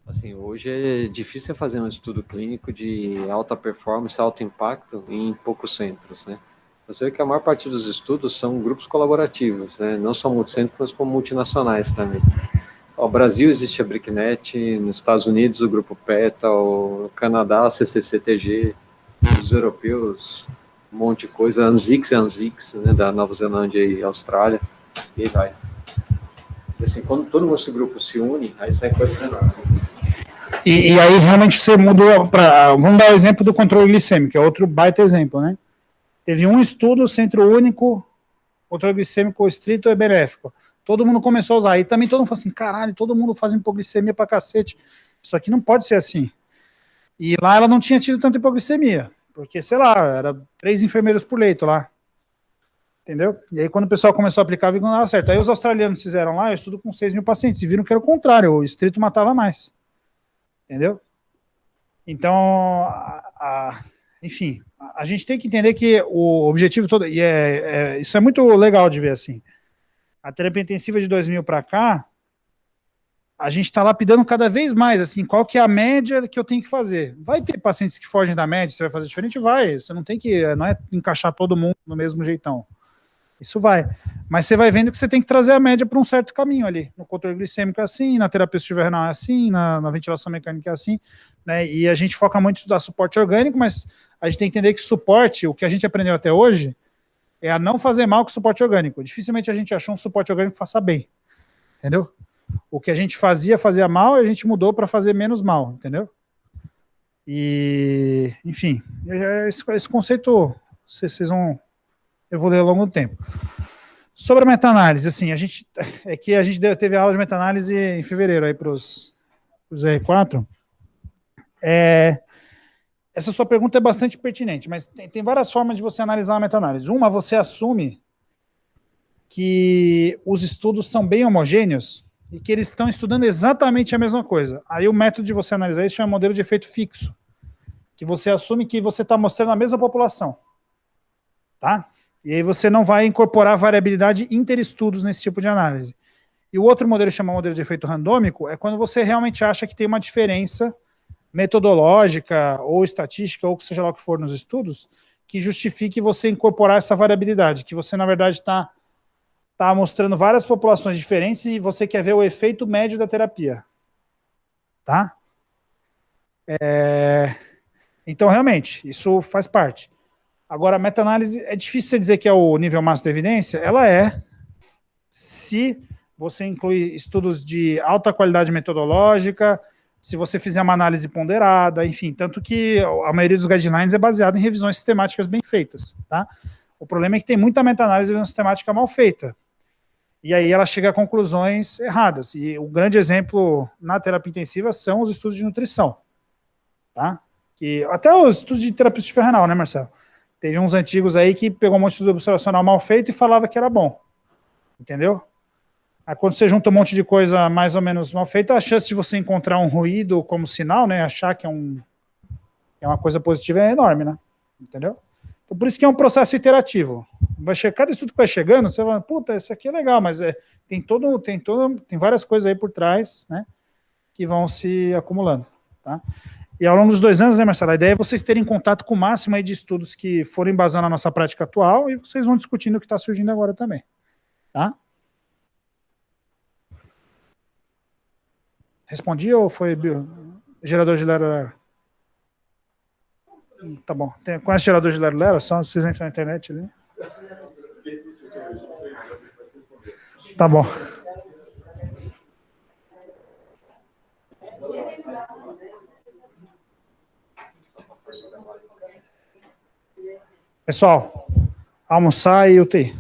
C: Assim, hoje é difícil fazer um estudo clínico de alta performance, alto impacto em poucos centros, né? Você vê que a maior parte dos estudos são grupos colaborativos, né? Não só multicêntricos, mas como multinacionais também. No Brasil existe a BRICNET, nos Estados Unidos o grupo PETA, no Canadá a CCCTG, os europeus, um monte de coisa, ANZIX, né, da Nova Zelândia e Austrália, e aí vai. E assim, quando todo mundo esse grupo se une, aí sai coisa menor.
A: E aí realmente você mudou para... Vamos dar o exemplo do controle glicêmico, que é outro baita exemplo, né? Teve um estudo, centro único, controle glicêmico estrito é benéfico. Todo mundo começou a usar. E também todo mundo falou assim, caralho, todo mundo faz hipoglicemia pra cacete. Isso aqui não pode ser assim. E lá ela não tinha tido tanta hipoglicemia. Porque, sei lá, era 3 enfermeiros por leito lá. Entendeu? E aí quando o pessoal começou a aplicar, viu que não dava certo. Aí os australianos fizeram lá, eu estudo com 6 mil pacientes, e viram que era o contrário, o estrito matava mais. Entendeu? Então, enfim, a gente tem que entender que o objetivo todo, e isso é muito legal de ver assim, a terapia intensiva de 2000 para cá, a gente está lapidando cada vez mais, assim, qual que é a média que eu tenho que fazer. Vai ter pacientes que fogem da média, você vai fazer diferente? Vai, você não tem que, não é encaixar todo mundo no mesmo jeitão. Isso vai. Mas você vai vendo que você tem que trazer a média para um certo caminho ali. No controle glicêmico é assim, na terapia sustentável renal é assim, na ventilação mecânica é assim, né? E a gente foca muito em estudar suporte orgânico, mas a gente tem que entender que suporte, o que a gente aprendeu até hoje, é a não fazer mal com o suporte orgânico. Dificilmente a gente achou um suporte orgânico que faça bem. Entendeu? O que a gente fazia mal, e a gente mudou para fazer menos mal, entendeu? E, enfim, esse conceito vocês vão evoluir ao longo do tempo. Sobre a meta-análise, assim, a gente teve aula de meta-análise em fevereiro aí para os R4. Essa sua pergunta é bastante pertinente, mas tem várias formas de você analisar a meta-análise. Uma, você assume que os estudos são bem homogêneos e que eles estão estudando exatamente a mesma coisa. Aí o método de você analisar isso chama modelo de efeito fixo, que você assume que você está mostrando a mesma população. Tá? E aí você não vai incorporar variabilidade interestudos nesse tipo de análise. E o outro modelo, chama modelo de efeito randômico, é quando você realmente acha que tem uma diferença metodológica ou estatística, ou seja lá o que for nos estudos, que justifique você incorporar essa variabilidade, que você, na verdade, está mostrando várias populações diferentes e você quer ver o efeito médio da terapia. Tá? Então, realmente, isso faz parte. Agora, a meta-análise, é difícil você dizer que é o nível máximo da evidência, ela é, se você inclui estudos de alta qualidade metodológica, se você fizer uma análise ponderada, enfim, tanto que a maioria dos guidelines é baseada em revisões sistemáticas bem feitas, tá? O problema é que tem muita meta-análise sistemática mal feita, e aí ela chega a conclusões erradas, e o grande exemplo na terapia intensiva são os estudos de nutrição, tá? Que, até os estudos de terapia renal, né, Marcelo? Teve uns antigos aí que pegou um monte de estudo observacional mal feito e falava que era bom, entendeu? Aí quando você junta um monte de coisa mais ou menos mal feita, a chance de você encontrar um ruído como sinal, né, achar que é uma coisa positiva é enorme, né? Entendeu? Então, por isso que é um processo iterativo. Cada estudo que vai chegando, você vai, puta, esse aqui é legal, mas tem várias coisas aí por trás, né, que vão se acumulando, tá? E ao longo dos 2 anos, né, Marcelo, a ideia é vocês terem contato com o máximo aí de estudos que forem embasando a nossa prática atual e vocês vão discutindo o que está surgindo agora também, tá? Respondi ou foi gerador de Lero? Tá bom. Conhece gerador de Lero? Só vocês entram na internet ali. Tá bom. Pessoal, almoçar e UTI.